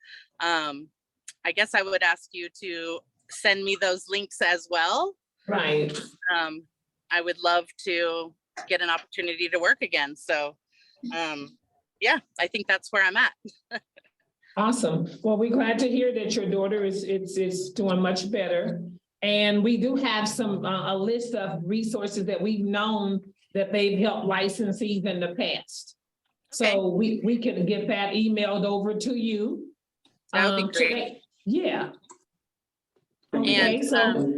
S12: I guess I would ask you to send me those links as well.
S1: Right.
S12: I would love to get an opportunity to work again. So yeah, I think that's where I'm at.
S1: Awesome. Well, we're glad to hear that your daughter is doing much better. And we do have a list of resources that we've known that they've helped licensees in the past. So we can get that emailed over to you.
S12: That would be great.
S1: Yeah. Okay,
S12: And
S1: so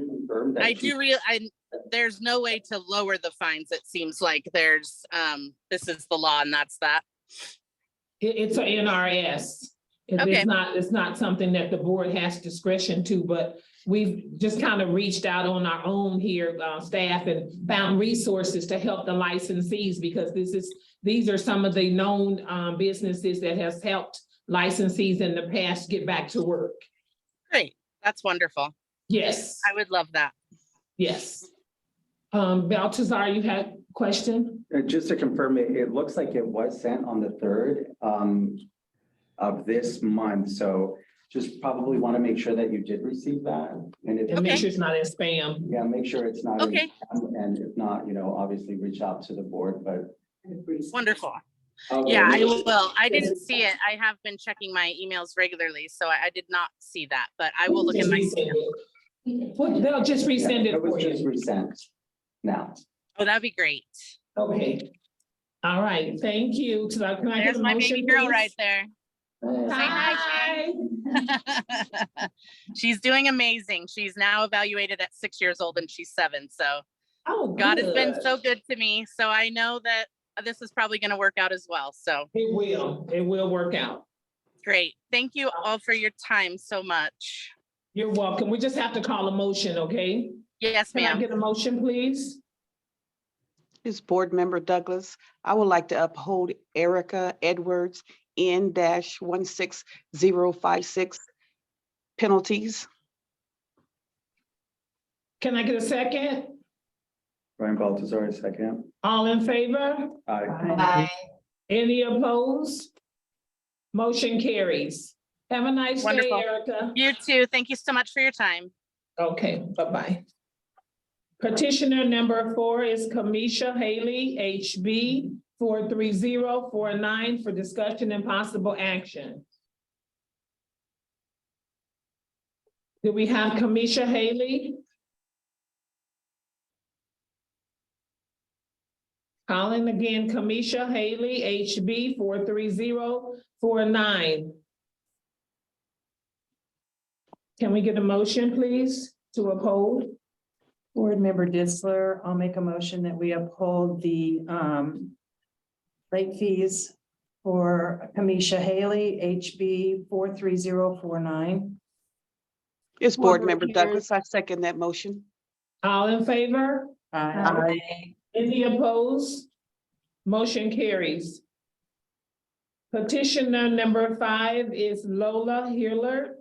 S12: there's no way to lower the fines. It seems like this is the law and that's that.
S1: it's an NRS. It's not something that the board has discretion to, but we've just kind of reached out on our own here, staff, and found resources to help the licensees, because these are some of the known businesses that has helped licensees in the past get back to work.
S12: Great, that's wonderful.
S1: Yes.
S12: I would love that.
S1: Yes. Baltazar, you had a question?
S13: Just to confirm, it looks like it was sent on the 3rd of this month. So just probably want to make sure that you did receive that. And
S1: make sure it's not in spam.
S13: Yeah, make sure it's not.
S12: Okay.
S13: And if not, obviously reach out to the board, but.
S12: Wonderful.
S13: Okay.
S12: Yeah, I will. I didn't see it. I have been checking my emails regularly, so I did not see that, but I will look in my spam.
S1: They'll just resend it.
S13: It was just resent now.
S12: Oh, that'd be great.
S1: Okay. All right, thank you. Can I get
S12: There's
S1: a
S12: my
S1: motion,
S12: baby girl
S1: please?
S12: right there.
S1: Hi.
S12: She's doing amazing. She's now evaluated at 6 years old and she's 7. So God has been so good to me. So I know that this is probably going to work out as well. So
S1: it will work out.
S12: Great. Thank you all for your time so much.
S1: You're welcome. We just have to call a motion, okay?
S12: Yes,
S1: Can I
S12: ma'am.
S1: get a motion, please?
S3: This Board Member Douglas, I would like to uphold Erica Edwards N-16056 penalties.
S1: Can I get a second?
S13: Brian Baltazar, second.
S1: All in favor?
S13: Aye.
S1: Any opposed? Motion carries. Have a nice day,
S12: Wonderful.
S1: Erica.
S12: You too. Thank you so much for your time.
S1: Okay, bye-bye. Petitioner number 4 is Kamisha Haley, HB 43049 for discussion and possible action. Do we have Kamisha Haley? Calling again, Kamisha Haley, HB 43049. Can we get a motion, please, to uphold?
S2: Board Member Ditzler, I'll make a motion that we uphold the late fees for Kamisha Haley, HB 43049.
S3: This Board Member Douglas, I second that motion.
S1: All in favor?
S2: Aye.
S1: Any opposed? Motion carries. Petitioner number 5 is Lola Hiller,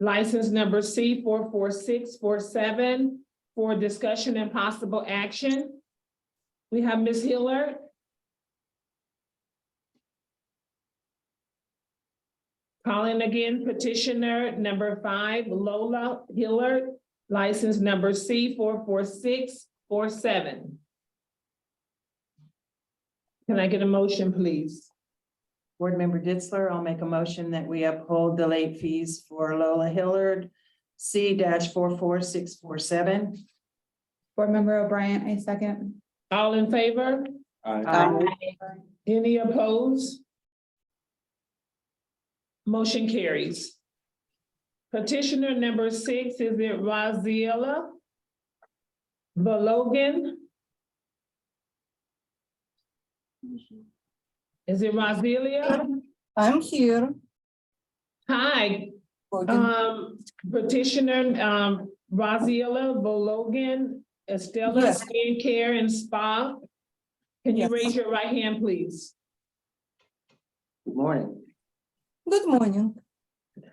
S1: license number C44647 for discussion and possible action. We have Ms. Hiller. Calling again, petitioner number 5, Lola Hiller, license number C44647. Can I get a motion, please?
S2: Board Member Ditzler, I'll make a motion that we uphold the late fees for Lola Hillard, C-44647.
S10: Board Member O'Brien, I second.
S1: All in favor? Any opposed? Motion carries. Petitioner number 6, is it Raziela Valogan? Is it Razilia?
S14: I'm here.
S1: Hi, petitioner, Raziela Valogan, Estella
S14: Yes.
S1: Skin Care and Spa. Can you
S14: Yes.
S1: raise your right hand, please?
S5: Good morning.
S14: Good morning.
S5: Do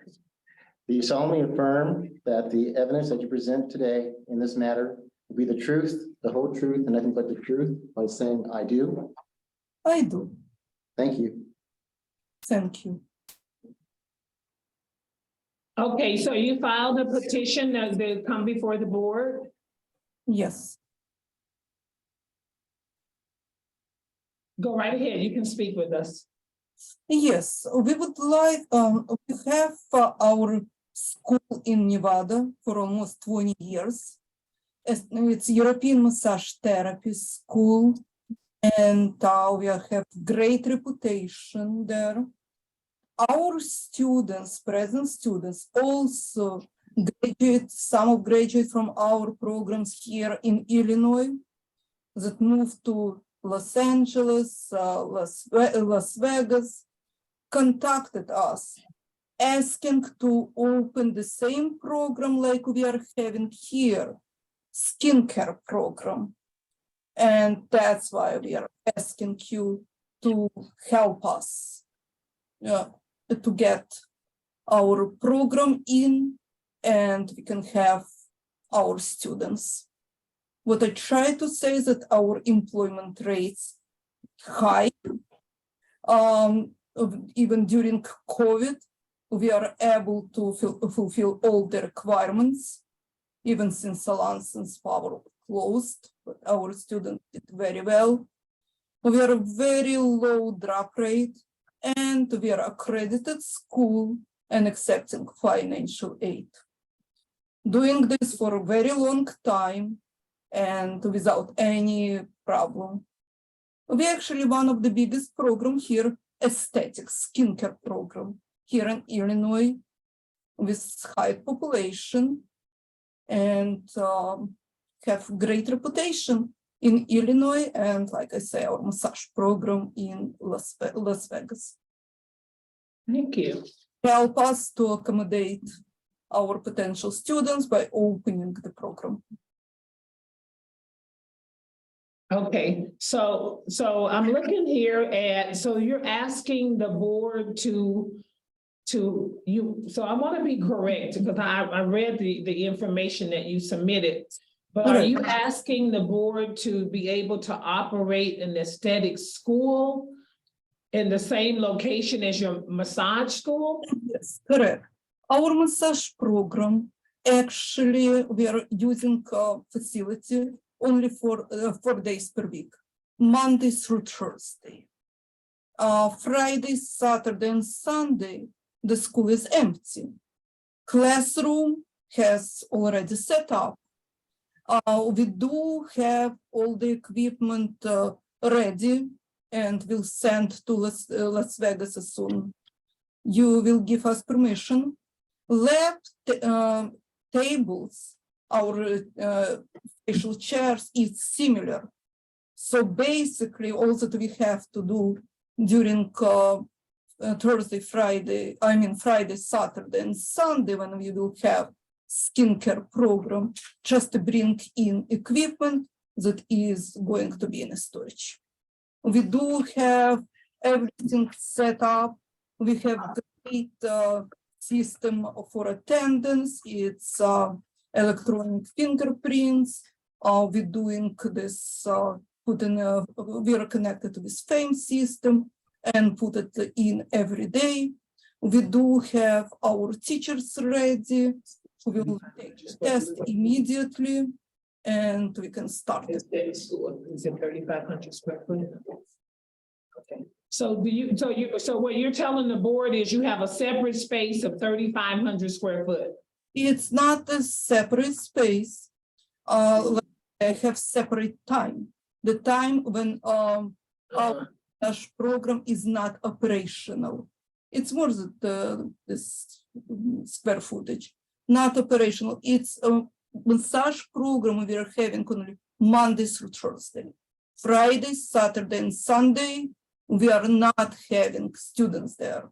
S5: you solemnly affirm that the evidence that you present today in this matter will be the truth, the whole truth, and nothing but the truth by saying I do?
S14: I do.
S5: Thank you.
S14: Thank you.
S1: Okay, so you filed a petition that come before the board?
S14: Yes.
S1: Go right ahead, you can speak with us.
S14: Yes, we would like, we have our school in Nevada for almost 20 years. It's European massage therapy school, and we have great reputation there. Our students, present students, also graduate, some graduate from our programs here in Illinois that moved to Los Angeles, Las Vegas, contacted us asking to open the same program like we are having here, skincare program. And that's why we are asking you to help us to get our program in, and we can have our students. What I try to say is that our employment rates high. Even during COVID, we are able to fulfill all the requirements, even since salons and spa were closed, but our students did very well. We are a very low drop rate, and we are accredited school and accepting financial aid. Doing this for a very long time and without any problem. We actually one of the biggest programs here, aesthetic skincare program here in Illinois with high population and have great reputation in Illinois, and like I say, our massage program in Las Vegas.
S1: Thank you.
S14: Help us to accommodate our potential students by opening the program.
S1: Okay, so I'm looking here at, so you're asking the board to you, so I want to be correct because I read the information that you submitted. But are you asking the board to be able to operate an aesthetic school in the same location as your massage school?
S14: Yes, correct. Our massage program, actually, we are using a facility only for 4 days per week, Monday through Thursday. Friday, Saturday, and Sunday, the school is empty. Classroom has already set up. We do have all the equipment ready and will send to Las Vegas as soon. You will give us permission. Lab tables, our facial chairs is similar. So basically all that we have to do during Thursday, Friday, Friday, Saturday, and Sunday when we will have skincare program, just to bring in equipment that is going to be in storage. We do have everything set up. We have a great system for attendance. It's electronic fingerprints. We're doing this, we are connected to this FAME system and put it in every day. We do have our teachers ready. We will take the test immediately and we can start.
S1: Is it 3,500 square foot? Okay. So what you're telling the board is you have a separate space of 3,500 square foot?
S14: It's not a separate space. I have separate time. The time when our program is not operational. It's more than this square footage, not operational. It's a massage program we are having only Monday through Thursday. Friday, Saturday, and Sunday, we are not having students there.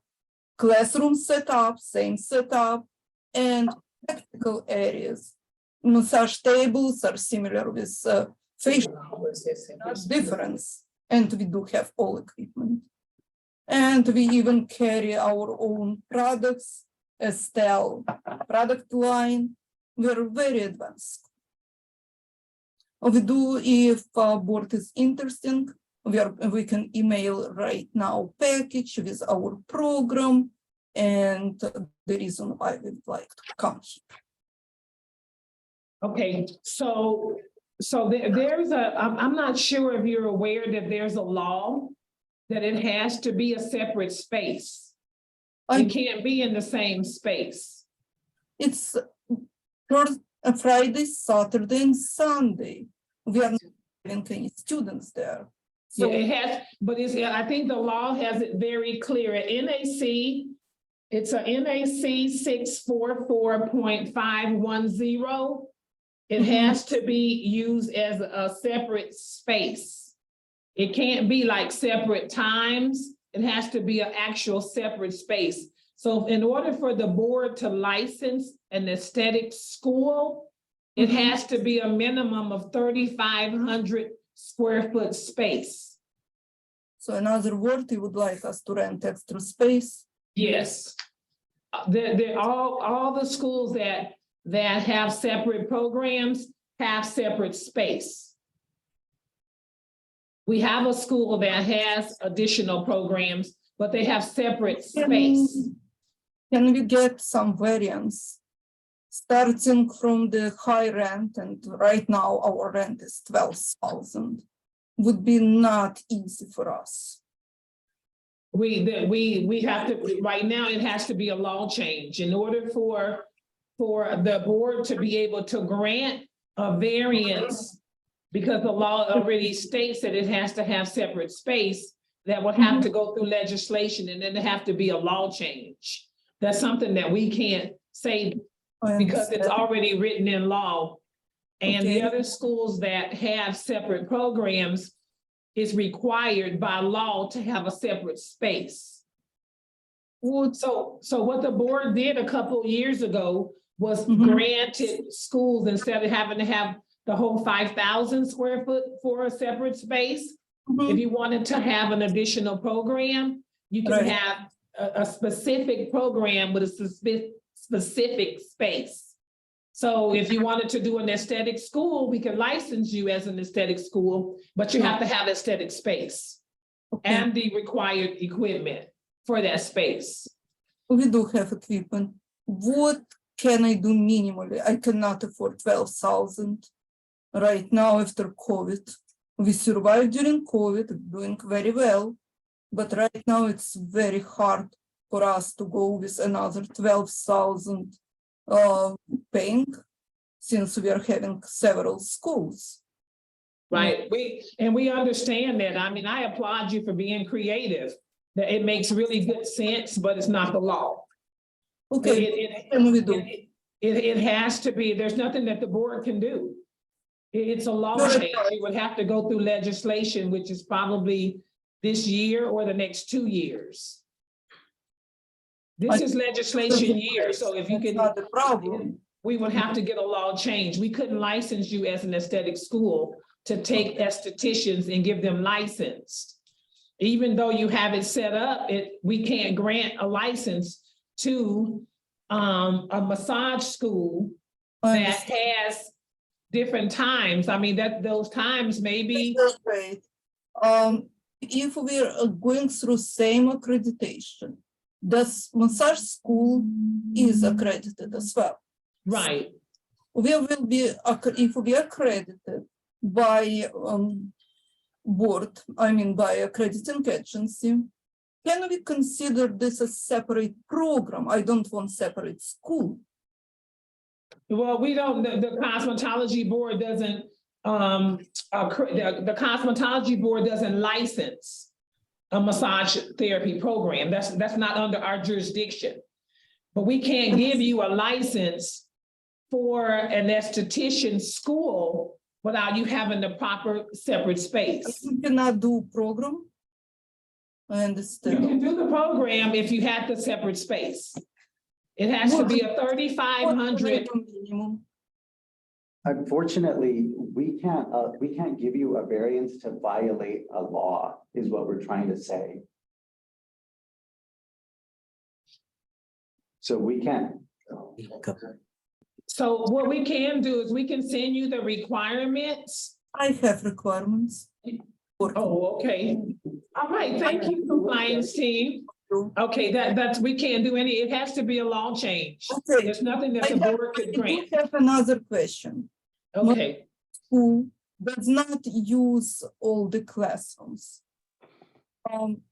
S14: Classroom setup, same setup, and practical areas. Massage tables are similar with facial, difference, and we do have all equipment. And we even carry our own products, Estelle product line. We are very advanced. We do, if board is interested, we can email right now package with our program and the reason why we'd like to come here.
S1: Okay, so there's I'm not sure if you're aware that there's a law that it has to be a separate space. It can't be in the same space.
S14: It's Friday, Saturday, and Sunday. We are not having any students there. So
S1: yeah, it has, but I think the law has it very clear. At NAC, it's a NAC 644.510. It has to be used as a separate space. It can't be like separate times. It has to be an actual separate space. So in order for the board to license an aesthetic school, it has to be a minimum of 3,500 square foot space.
S14: So in other words, you would like us to rent extra space?
S1: Yes. All the schools that have separate programs have separate space. We have a school that has additional programs, but they have separate space.
S14: Can we get some variance? Starting from the high rent, and right now our rent is 12,000, would be not easy for us.
S1: We have to, right now it has to be a law change in order for the board to be able to grant a variance, because the law already states that it has to have separate space. That would have to go through legislation, and then there have to be a law change. That's something that we can't say because it's already written in law. And the other schools that have separate programs is required by law to have a separate space. So what the board did a couple years ago was
S14: Mhm.
S1: granted schools instead of having to have the whole 5,000 square foot for a separate space.
S14: Mhm.
S1: If you wanted to have an additional program, you can
S14: Right.
S1: have a specific program with a specific space. So if you wanted to do an aesthetic school, we can license you as an aesthetic school, but you have to have aesthetic space
S14: Okay.
S1: and the required equipment for that space.
S14: We do have equipment. What can I do minimally? I cannot afford 12,000 right now after COVID. We survived during COVID, doing very well. But right now it's very hard for us to go with another 12,000 paying, since we are having several schools.
S1: Right, we understand that. I mean, I applaud you for being creative. That it makes really good sense, but it's not the law.
S14: Okay,
S1: It-
S14: what can we do?
S1: It has to be, there's nothing that the board can do. It's a law
S14: Right.
S1: change. You would have to go through legislation, which is probably this year or the next 2 years. This is legislation year, so if you
S14: That's
S1: could,
S14: not a problem.
S1: we would have to get a law change. We couldn't license you as an aesthetic school to take estheticians and give them license. Even though you have it set up, we can't grant a license to a massage school
S14: I
S1: that has different times. I mean, those times may be,
S14: Great. If we are going through same accreditation, this massage school is accredited as well.
S1: right.
S14: We will be, if we are accredited by board, I mean by accrediting agency, can we consider this a separate program? I don't want separate school.
S1: Well, we don't, the cosmetology board doesn't, the cosmetology board doesn't license a massage therapy program. That's not under our jurisdiction. But we can't give you a license for an esthetician school without you having the proper separate space.
S14: You cannot do program. I
S1: You
S14: understand.
S1: can do the program if you have the separate space. It has to be a
S14: What
S1: 3,500.
S14: can I do minimum?
S13: Unfortunately, we can't give you a variance to violate a law, is what we're trying to say. So we can't.
S1: So what we can do is we can send you the requirements.
S14: I have requirements.
S1: Oh, okay. All right, thank you, compliance team. Okay, that's, we can't do any, it has to be a law change.
S14: Okay.
S1: There's nothing that
S14: I
S1: the
S14: have,
S1: board could
S14: I do
S1: grant.
S14: have another question.
S1: Okay,
S14: Who does not use all the classrooms? Can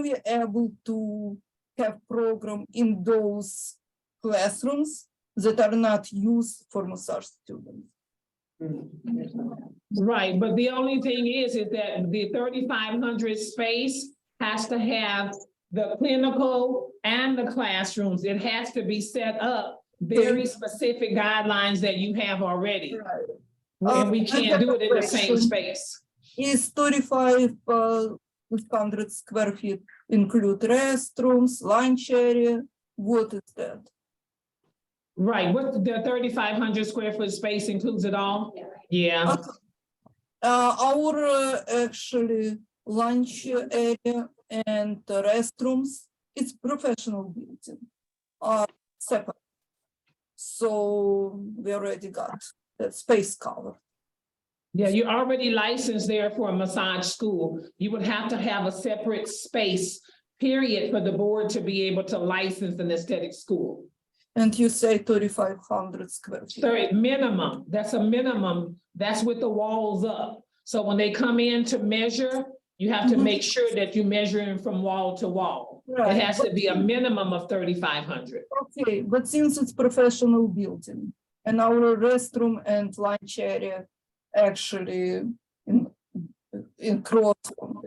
S14: we able to have program in those classrooms that are not used for massage students?
S1: right, but the only thing is that the 3,500 space has to have the clinical and the classrooms. It has to be set up very specific guidelines that you have already. And we can't do it in the same space.
S14: Is 3,500 square feet include restrooms, lunch area? What is that?
S1: Right, what the 3,500 square foot space includes it all? Yeah,
S14: Our actually lunch area and the restrooms, it's professional building, separate. So we already got that space covered.
S1: yeah, you're already licensed there for a massage school. You would have to have a separate space, period, for the board to be able to license an aesthetic school.
S14: And you say 3,500 square feet.
S1: Minimum, that's a minimum, that's with the walls up. So when they come in to measure, you have to make sure that you're measuring from wall to wall.
S14: Right.
S1: It has to be a minimum of 3,500.
S14: Okay, but since it's professional building and our restroom and lunch area actually in cross from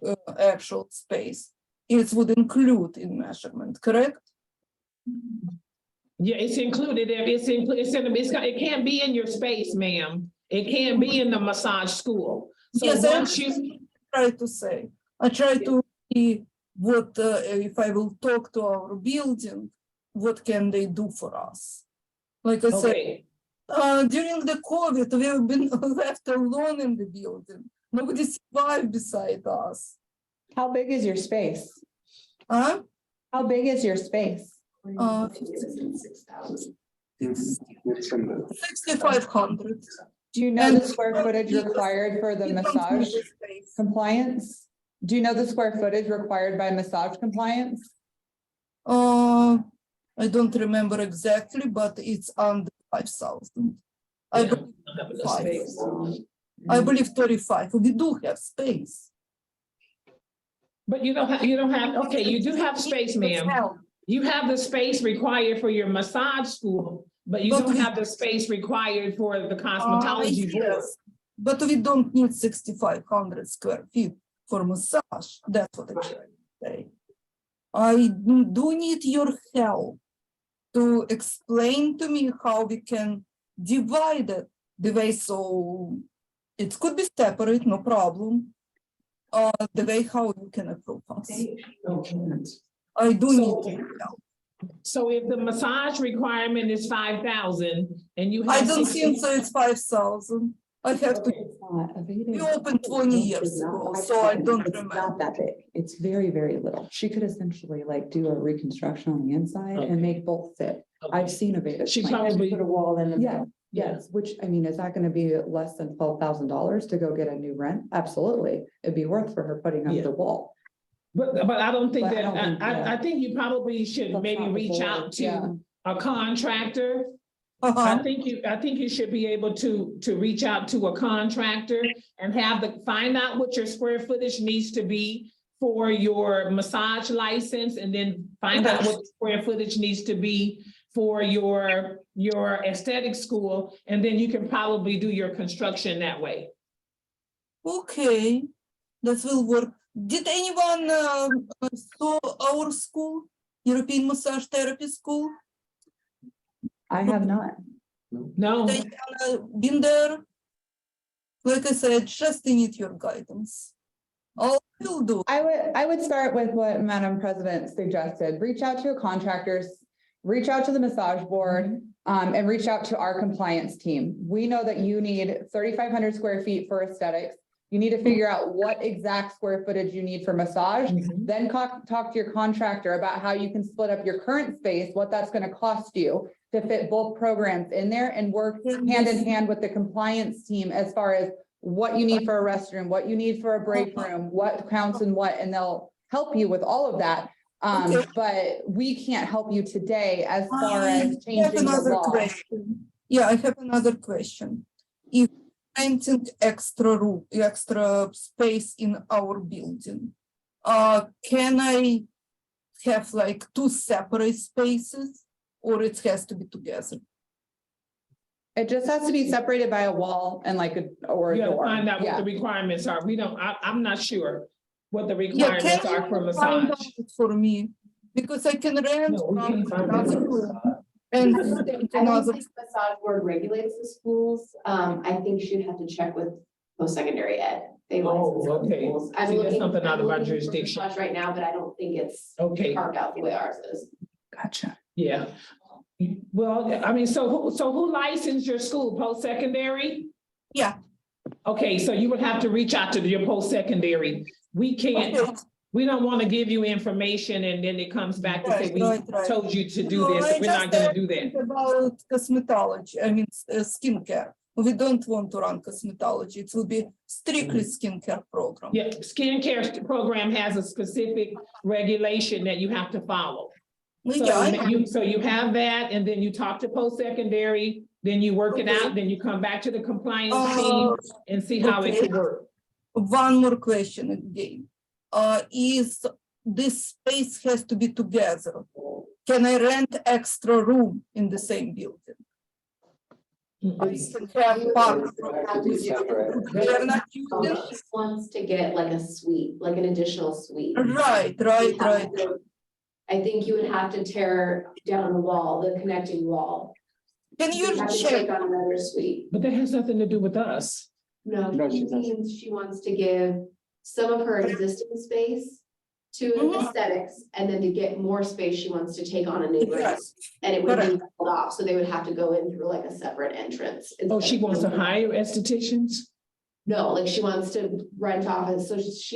S14: the actual space, it would include in measurement, correct?
S1: Yeah, it's included there. It can't be in your space, ma'am. It can't be in the massage school. So
S14: Yes,
S1: once you,
S14: try to say, I try to see what, if I will talk to our building, what can they do for us? Like I said,
S1: Okay,
S14: during the COVID, we have been left alone in the building. Nobody survived beside us.
S10: How big is your space?
S14: Huh?
S10: How big is your space?
S14: 6,500.
S10: Do you know
S14: And-
S10: the square footage required for the
S14: We don't need
S10: massage
S14: the space.
S10: compliance? Do you know the square footage required by massage compliance?
S14: I don't remember exactly, but it's under 5,000. I
S1: Yeah,
S14: believe
S1: I have enough
S14: 5.
S1: space.
S14: I believe 35. We do have space.
S1: But you don't have, okay, you do have space, ma'am. You have the space required for your massage school, but you
S14: But
S1: don't
S14: we-
S1: have the space required for the cosmetology board.
S14: Yes, but we don't need 6,500 square feet for massage. That's what I'm trying to say. I do need your help to explain to me how we can divide it the way so it could be separate, no problem. The way how you can approve us. I do
S1: So-
S14: need your help.
S1: So if the massage requirement is 5,000 and you
S14: I
S1: have
S14: don't
S1: 60
S14: think so. It's 5,000. I have to. We opened 20 years ago, so I don't
S15: It's
S14: remember.
S15: not that big. It's very, very little. She could essentially like do a reconstruction on the inside and make both fit. I've seen a beta.
S1: She
S15: plan.
S1: probably-
S15: Put a wall in. the
S1: Yeah,
S15: middle. Yes, which, I mean, is that gonna be less than $12,000 to go get a new rent? Absolutely. It'd be worth for her putting up
S1: Yeah.
S15: the wall.
S1: But I don't think
S15: But I
S1: that,
S15: don't think that-
S1: I think you probably should
S15: That's
S1: maybe
S15: not the
S1: reach out
S15: board,
S1: to
S15: yeah.
S1: a contractor.
S14: Uh-huh.
S1: I think you should be able to reach out to a contractor and find out what your square footage needs to be for your massage license, and then find out what the square footage needs to be for your aesthetic school, and then you can probably do your construction that way.
S14: Okay, that will work. Did anyone saw our school, European Massage Therapy School?
S15: I have not.
S1: No,
S14: They been there? Like I said, just need your guidance. All will do.
S10: I would start with what Madam President suggested. Reach out to your contractors, reach out to the massage board, and reach out to our compliance team. We know that you need 3,500 square feet for aesthetics. You need to figure out what exact square footage you need for massage. Then talk to your contractor about how you can split up your current space, what that's going to cost you to fit both programs in there, and work hand in hand with the compliance team as far as what you need for a restroom, what you need for a break room, what counts and what, and they'll help you with all of that. But we can't help you today as far
S14: I
S10: as
S14: have
S10: changing the
S14: another
S10: law.
S14: question. Yeah, I have another question. If renting extra space in our building, can I have like 2 separate spaces, or it has to be together?
S10: It just has to be separated by a wall and like or a
S1: you gotta
S10: door.
S1: find out what
S10: Yeah.
S1: the requirements are. I'm not sure what the
S14: Yeah,
S1: requirements are for
S14: you find
S1: massage.
S14: out for me? Because I can rent
S1: No, we can't find
S14: another
S1: out.
S14: room and
S7: I don't
S14: another.
S7: think the massage board regulates the schools. I think she'd have to check with post-secondary ed. They license
S1: Oh, okay.
S7: schools.
S1: See, that's something out
S7: I'm
S1: of our
S7: looking for
S1: jurisdiction.
S7: massage right now, but I don't think it's
S1: Okay,
S7: carved out the way ours is.
S15: Gotcha.
S1: yeah. Well, I mean, so who licensed your school, post-secondary?
S14: Yeah.
S1: Okay, so you would have to reach out to your post-secondary. We can't, we don't want to give you information and then it comes back to say,
S14: Right,
S1: we
S14: right.
S1: told you to do
S14: No,
S1: this.
S14: I
S1: We're not
S14: just
S1: gonna do that.
S14: About cosmetology, I mean, skincare. We don't want to run cosmetology. It will be strictly skincare program.
S1: Yeah, skincare program has a specific regulation that you have to follow.
S14: Yeah, I know.
S1: So you have that, and then you talk to post-secondary, then you work it out, then you come back to the compliance team and see how it could work.
S14: One more question again. Is this space has to be together? Can I rent extra room in the same building? I can have park. They're not using.
S7: She wants to get like a suite, like an additional suite.
S14: Right.
S7: I think you would have to tear down the wall, the connecting wall.
S14: Can you
S7: Have to
S14: check?
S7: take on another suite.
S1: But that has nothing to do with us.
S7: No,
S13: No,
S7: she
S13: she doesn't.
S7: means she wants to give some of her existing space to aesthetics, and then to get more space, she wants to take on a new room.
S14: Yes.
S7: And it would be pulled off, so they would have to go in through like a separate entrance.
S1: Oh, she wants to hire estheticians?
S7: No, like she wants to rent off, so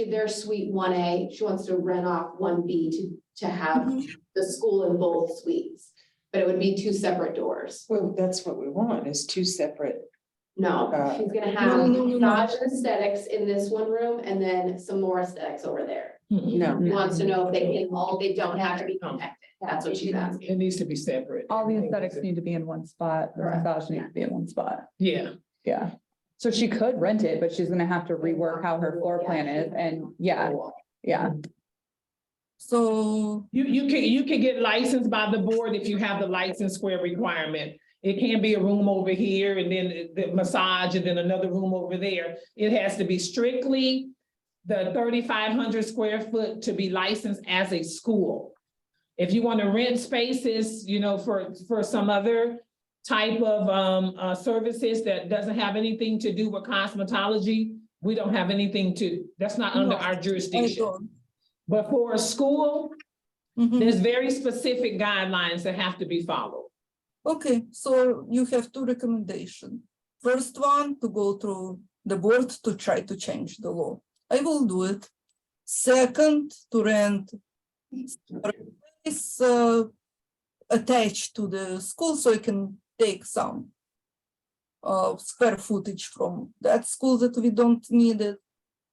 S7: their suite 1A, she wants to rent off 1B to have the school in both suites. But it would be two separate doors.
S2: Well, that's what we want, is two separate.
S7: No, she's gonna have massage and aesthetics in this one room and then some more aesthetics over there.
S2: No.
S7: She wants to know if they don't have to be connected. That's what she's asking.
S1: It needs to be separate.
S15: All the aesthetics need to be in one spot, the
S7: Correct.
S15: massage needs to be in one spot.
S1: Yeah.
S15: Yeah. So she could rent it, but she's gonna have to rework how her floor plan is and yeah.
S14: So,
S1: You can get licensed by the board if you have the license square requirement. It can't be a room over here and then the massage and then another room over there. It has to be strictly the 3,500 square foot to be licensed as a school. If you want to rent spaces, you know, for some other type of services that doesn't have anything to do with cosmetology, we don't have anything to, that's not under our jurisdiction. But for a school, there's very specific guidelines that have to be followed.
S14: okay, so you have two recommendations. First one, to go through the board to try to change the law. I will do it. Second, to rent is attached to the school, so you can take some square footage from that school that we don't need it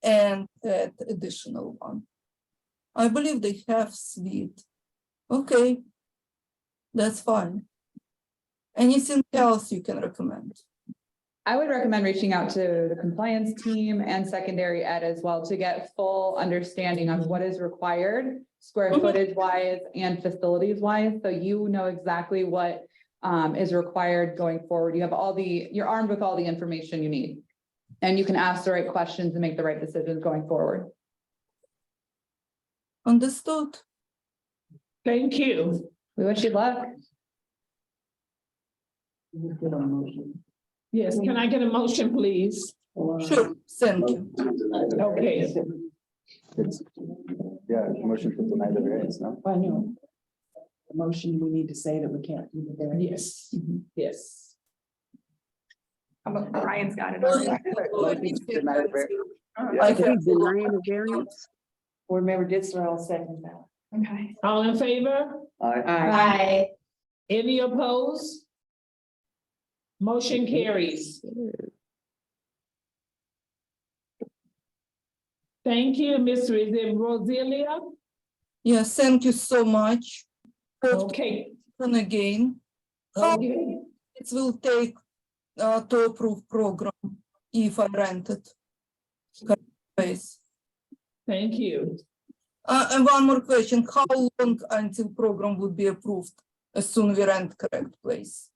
S14: and add additional one. I believe they have suite. Okay, that's fine. Anything else you can recommend?
S15: I would recommend reaching out to the compliance team and secondary ed as well to get full understanding of what is required, square footage wise and facilities wise, so you know exactly what is required going forward. You have you're armed with all the information you need. And you can ask the right questions and make the right decisions going forward.
S14: Understood.
S1: Thank you.
S15: We wish you luck.
S1: Yes, can I get a motion, please?
S14: Sure, thank you.
S1: Okay.
S13: Yeah, motion to deny the variance, no?
S2: I know. The motion, we need to say that we can't do the variance.
S1: Yes, yes.
S15: Ryan's got it.
S13: Motion to deny the variance.
S3: I think denying the variance.
S2: Board member Ditzler, I'll second that.
S15: Okay.
S1: All in favor?
S7: Aye.
S1: Any opposed? Motion carries. Thank you, Ms. Roselia.
S14: Yes, thank you so much.
S1: Okay.
S14: And again, how
S1: Okay.
S14: it will take to approve program if I rent it? Space.
S1: Thank you.
S14: And one more question, how long until program would be approved as soon we rent correct place?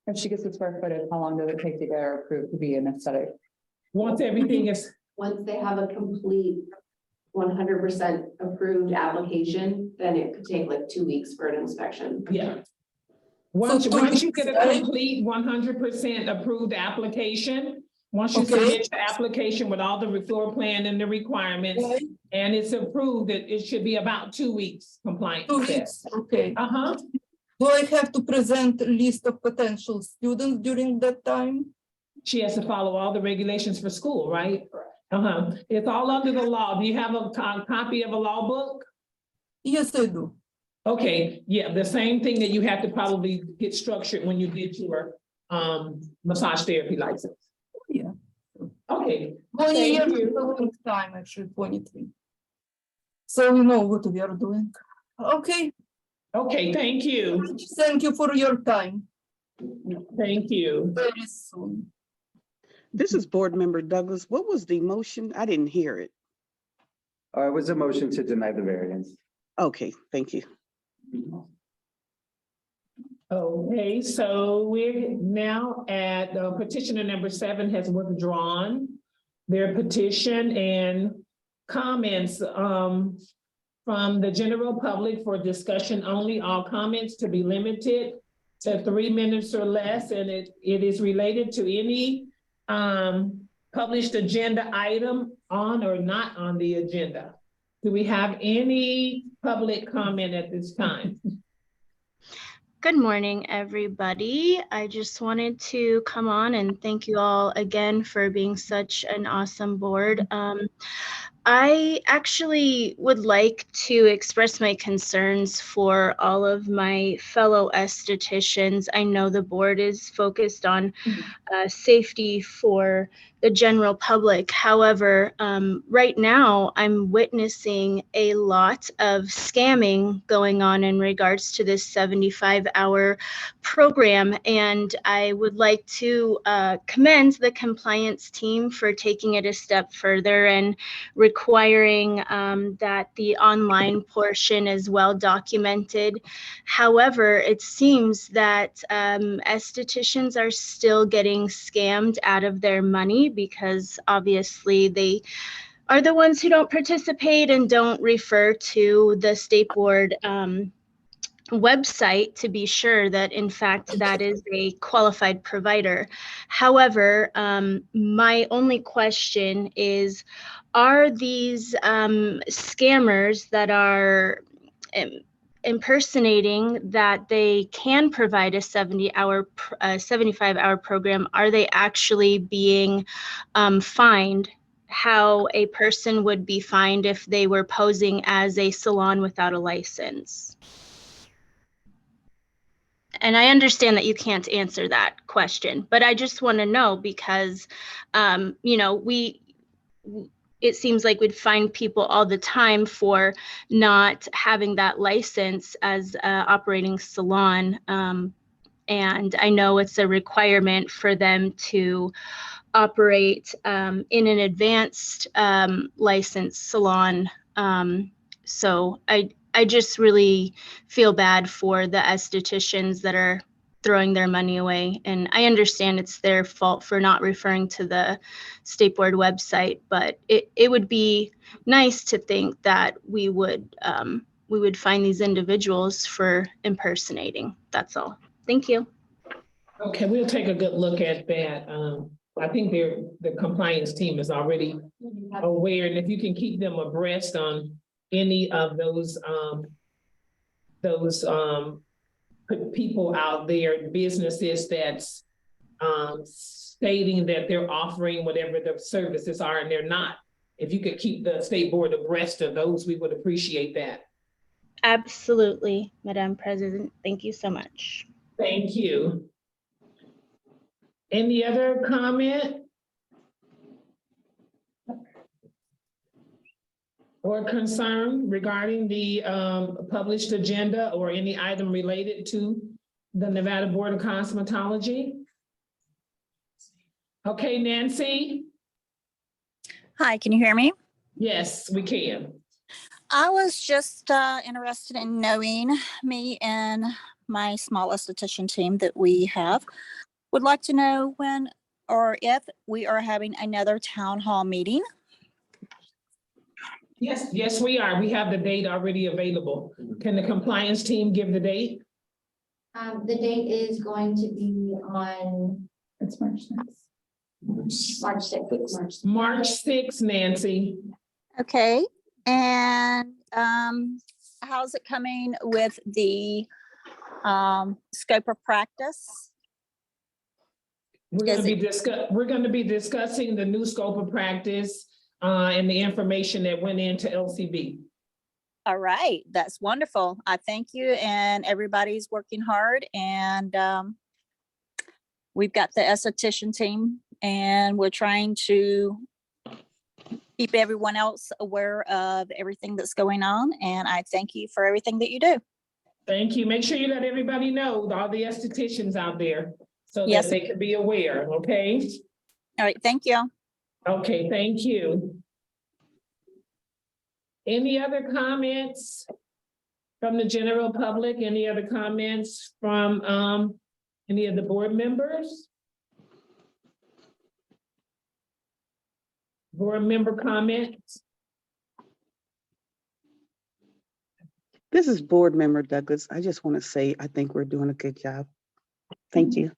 S15: If she gets the square footage, how long does it take to get her approved to be an aesthetic?
S1: Once everything is,
S7: Once they have a complete 100% approved application, then it could take like 2 weeks for an inspection.
S1: yeah. Once
S14: So
S1: you get a complete 100% approved application, once you
S14: Okay.
S1: submit your application with all the floor plan and the requirements,
S14: Okay.
S1: and it's approved, it should be about 2 weeks compliant.
S14: 2 weeks, okay.
S1: Uh-huh.
S14: Do I have to present a list of potential students during that time?
S1: She has to follow all the regulations for school, right? Uh-huh. It's all under the law. Do you have a copy of a law book?
S14: Yes, I do.
S1: Okay, yeah, the same thing that you have to probably get structured when you get your massage therapy license.
S14: Yeah.
S1: Okay.
S14: 20
S1: Thank
S14: years
S1: you.
S14: is a long time, actually, 23. So we know what we are doing. Okay,
S1: Okay, thank you.
S14: thank you for your time.
S1: Thank you.
S14: Very soon.
S3: This is Board Member Douglas. What was the motion? I didn't hear it.
S13: It was a motion to deny the variance.
S3: Okay, thank you.
S1: Okay, so we're now at petitioner number 7 has withdrawn their petition and comments from the general public for discussion only. All comments to be limited to 3 minutes or less, and it is related to any published agenda item on or not on the agenda. Do we have any public comment at this time?
S16: Good morning, everybody. I just wanted to come on and thank you all again for being such an awesome board. I actually would like to express my concerns for all of my fellow estheticians. I know the board is focused on safety for the general public. However, right now I'm witnessing a lot of scamming going on in regards to this 75-hour program. And I would like to commend the compliance team for taking it a step further and requiring that the online portion is well documented. However, it seems that estheticians are still getting scammed out of their money because obviously they are the ones who don't participate and don't refer to the state board website to be sure that in fact that is a qualified provider. However, my only question is, are these scammers that are impersonating that they can provide a 75-hour program, are they actually being fined how a person would be fined if they were posing as a salon without a license? And I understand that you can't answer that question, but I just want to know because, you know, it seems like we'd find people all the time for not having that license as operating salon. And I know it's a requirement for them to operate in an advanced licensed salon. So I just really feel bad for the estheticians that are throwing their money away. And I understand it's their fault for not referring to the State Board website, but it would be nice to think that we would find these individuals for impersonating. That's all. Thank you.
S1: Okay, we'll take a good look at that. I think the compliance team is already aware, and if you can keep them abreast on any of those people out there, businesses that's stating that they're offering whatever the services are and they're not. If you could keep the state board abreast of those, we would appreciate that.
S16: Absolutely, Madam President. Thank you so much.
S1: Thank you. Any other comment or concern regarding the published agenda or any item related to the Nevada Board of Cosmetology? Okay, Nancy?
S17: Hi, can you hear me?
S1: Yes, we can.
S17: I was just interested in knowing, me and my small esthetician team that we have would like to know when or if we are having another town hall meeting.
S1: Yes, we are. We have the date already available. Can the compliance team give the date?
S4: The date is going to be on.
S15: It's March 6th.
S4: March 6th.
S1: March 6th, Nancy.
S17: Okay, and how's it coming with the scope of practice?
S1: We're going to be discussing the new scope of practice and the information that went into LCB.
S17: All right, that's wonderful. I thank you, and everybody's working hard, and we've got the esthetician team, and we're trying to keep everyone else aware of everything that's going on, and I thank you for everything that you do.
S1: Thank you. Make sure you let everybody know, all the estheticians out there, so
S17: Yes.
S1: that they can be aware, okay?
S17: All right, thank you.
S1: Okay, thank you. Any other comments from the general public? Any other comments from any of the board members? Board member comments?
S3: This is Board Member Douglas. I just want to say, I think we're doing a good job. Thank you.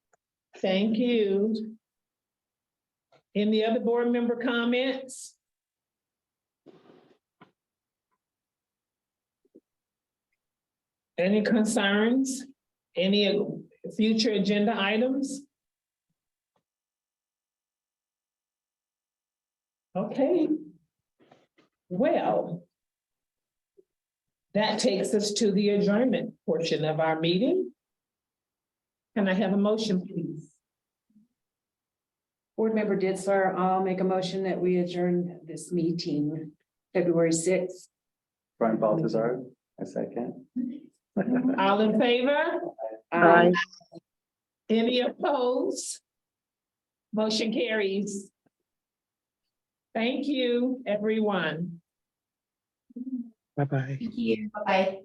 S1: Thank you. Any other board member comments? Any concerns? Any future agenda items? Okay. Well, that takes us to the adjournment portion of our meeting. Can I have a motion, please?
S2: Board Member Ditzler, I'll make a motion that we adjourn this meeting February 6th.
S13: Brian Baltazar, a second.
S1: All in favor?
S2: Aye.
S1: Any opposed? Motion carries. Thank you, everyone.
S3: Bye-bye.
S4: Thank you. Bye.